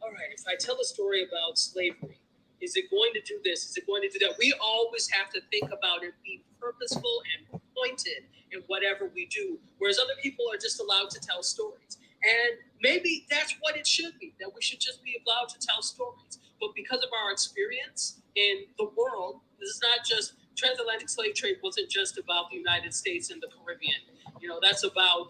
Speaker 3: all right, if I tell a story about slavery, is it going to do this? Is it going to do that? We always have to think about it, be purposeful and pointed in whatever we do, whereas other people are just allowed to tell stories. And maybe that's what it should be, that we should just be allowed to tell stories. But because of our experience in the world, this is not just, transatlantic slave trade wasn't just about the United States and the Caribbean. That's about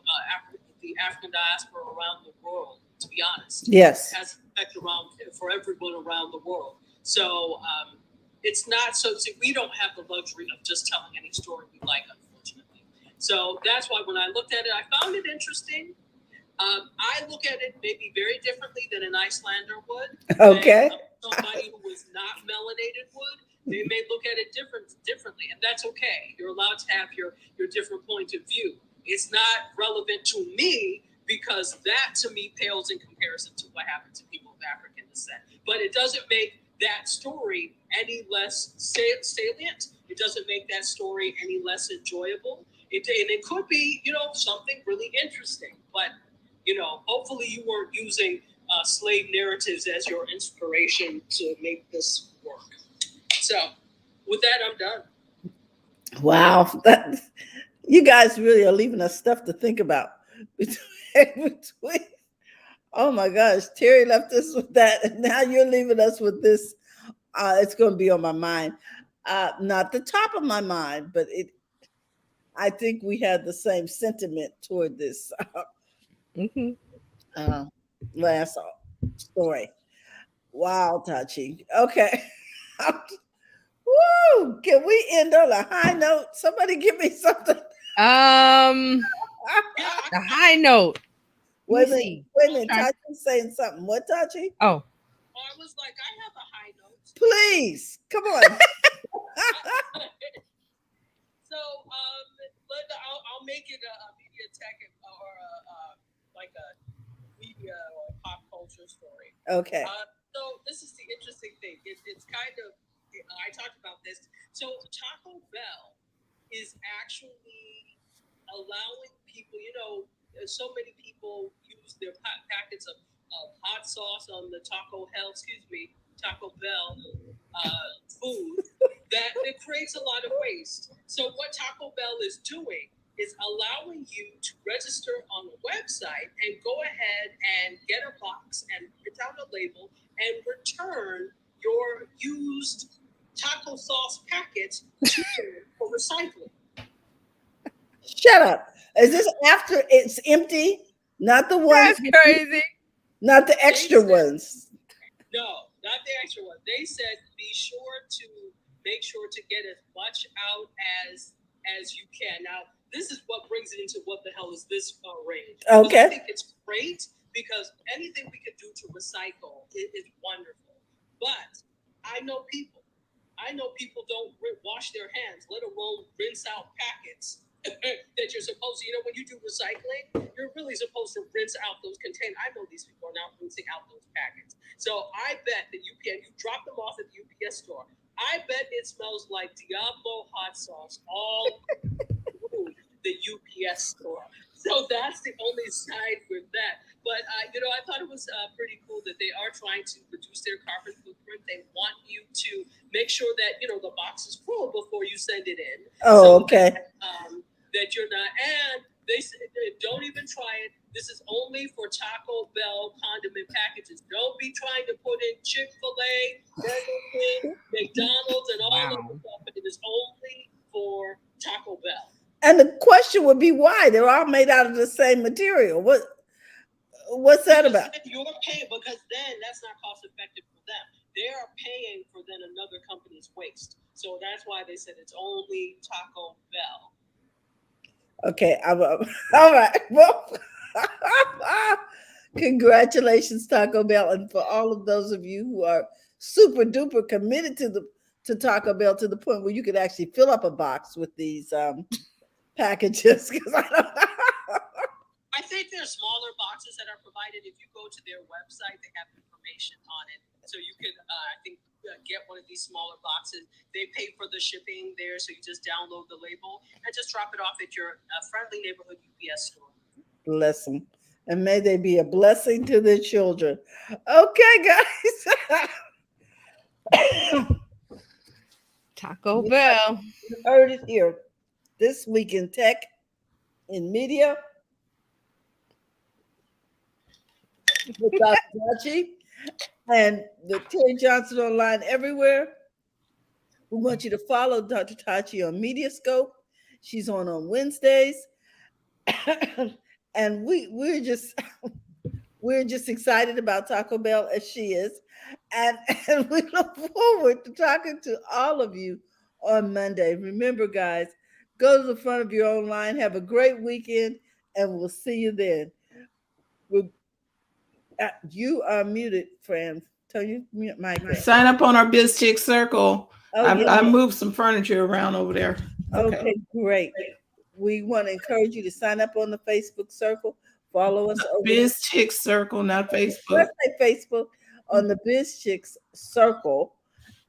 Speaker 3: the African diaspora around the world, to be honest.
Speaker 1: Yes.
Speaker 3: It has an effect for everyone around the world. So it's not we don't have the luxury of just telling any story we like, unfortunately. So that's why when I looked at it, I found it interesting. I look at it maybe very differently than an Icelander would.
Speaker 1: Okay.
Speaker 3: Somebody who is not melanated would. They may look at it differently, and that's okay. You're allowed to have your different point of view. It's not relevant to me because that, to me, pales in comparison to what happened to people of African descent. But it doesn't make that story any less salient. It doesn't make that story any less enjoyable. And it could be, something really interesting. But, hopefully you weren't using slave narratives as your inspiration to make this work. So with that, I'm done.
Speaker 1: Wow. You guys really are leaving us stuff to think about. Between, oh my gosh, Terry left us with that, and now you're leaving us with this. It's going to be on my mind. Not the top of my mind, but I think we had the same sentiment toward this
Speaker 4: Mm-hmm.
Speaker 1: uh, last story. Wow, Tachi. Okay. Woo! Can we end on a high note? Somebody give me something.
Speaker 4: The high note.
Speaker 1: Wait a
Speaker 4: Let me
Speaker 1: minute.
Speaker 4: see.
Speaker 1: Wait a minute.
Speaker 4: Try-
Speaker 1: Tachi's saying something. What, Tachi?
Speaker 4: Oh,
Speaker 3: I was like, I have a high note.
Speaker 1: Please. Come on.
Speaker 3: So, I'll make it a media tech or like a media or pop culture story.
Speaker 1: Okay.
Speaker 3: So this is the interesting thing. It's kind of, I talked about this. So Taco Bell is actually allowing people, so many people use their packets of hot sauce on the Taco Bell food, that it creates a lot of waste. So what Taco Bell is doing is allowing you to register on the website and go ahead and get a box and print out a label and return your used taco sauce packets to for recycling.
Speaker 1: Shut up. Is this after it's empty? Not the ones,
Speaker 4: that's crazy.
Speaker 1: not the extra ones.
Speaker 3: No, not the extra one. They said be sure to make sure to get as much out as you can. Now, this is what brings it into what the hell is this range?
Speaker 1: Okay.
Speaker 3: I think it's great because anything we can do to recycle is wonderful. But I know people don't wash their hands, let alone rinse out packets that you're supposed to. When you do recycling, you're really supposed to rinse out those containers. I know these people are not rinsing out those packets. So I bet that you drop them off at the UPS store. I bet it smells like Diablo hot sauce all through the UPS store. So that's the only side with that. But, I thought it was pretty cool that they are trying to reduce their carbon footprint. They want you to make sure that, the box is full before you send it in.
Speaker 1: Oh, okay.
Speaker 3: That you're not, and they said, don't even try it. This is only for Taco Bell condiment packages. Don't be trying to put in Chick-fil-A, Burger King, McDonald's, and all of the stuff. It is only for Taco Bell.
Speaker 1: And the question would be why? They're all made out of the same material. What's that about?
Speaker 3: You're paying, because then that's not cost effective for them. They are paying for then another company's waste. So that's why they said it's only Taco Bell.
Speaker 1: Okay, all right. Well, congratulations, Taco Bell, and for all of those of you who are super duper committed to Taco Bell to the point where you could actually fill up a box with these packages. Because
Speaker 3: I think there's smaller boxes that are provided. If you go to their website, they have information on it, so you can, I think, get one of these smaller boxes. They pay for the shipping there, so you just download the label and just drop it off at your friendly neighborhood UPS store.
Speaker 1: bless them, and may they be a blessing to their children. Okay, guys.
Speaker 4: Taco Bell.
Speaker 1: You heard it here. This week in tech, in media, with Dr. Tachi and the Terry Johnson Online everywhere. We want you to follow Dr. Tachi on Mediascope. She's on Wednesdays. And we're just excited about Taco Bell as she is. And we look forward to talking to all of you on Monday. Remember, guys, go to the front of your own line. Have a great weekend, and we'll see you then. You are muted, friends. Tell you mute mic.
Speaker 2: Sign up on our BizChicks circle. I moved some furniture around over there.
Speaker 1: Okay, great. We want to encourage you to sign up on the Facebook circle. Follow us over
Speaker 2: BizChicks circle, not Facebook.
Speaker 1: Let's say Facebook on the BizChicks circle.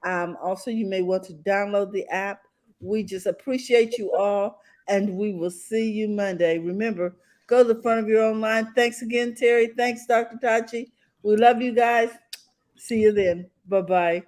Speaker 1: Also, you may want to download the app. We just appreciate you all, and we will see you Monday. Remember, go to the front of your own line. Thanks again, Terry. Thanks, Dr. Tachi. We love you guys. See you then. Bye-bye.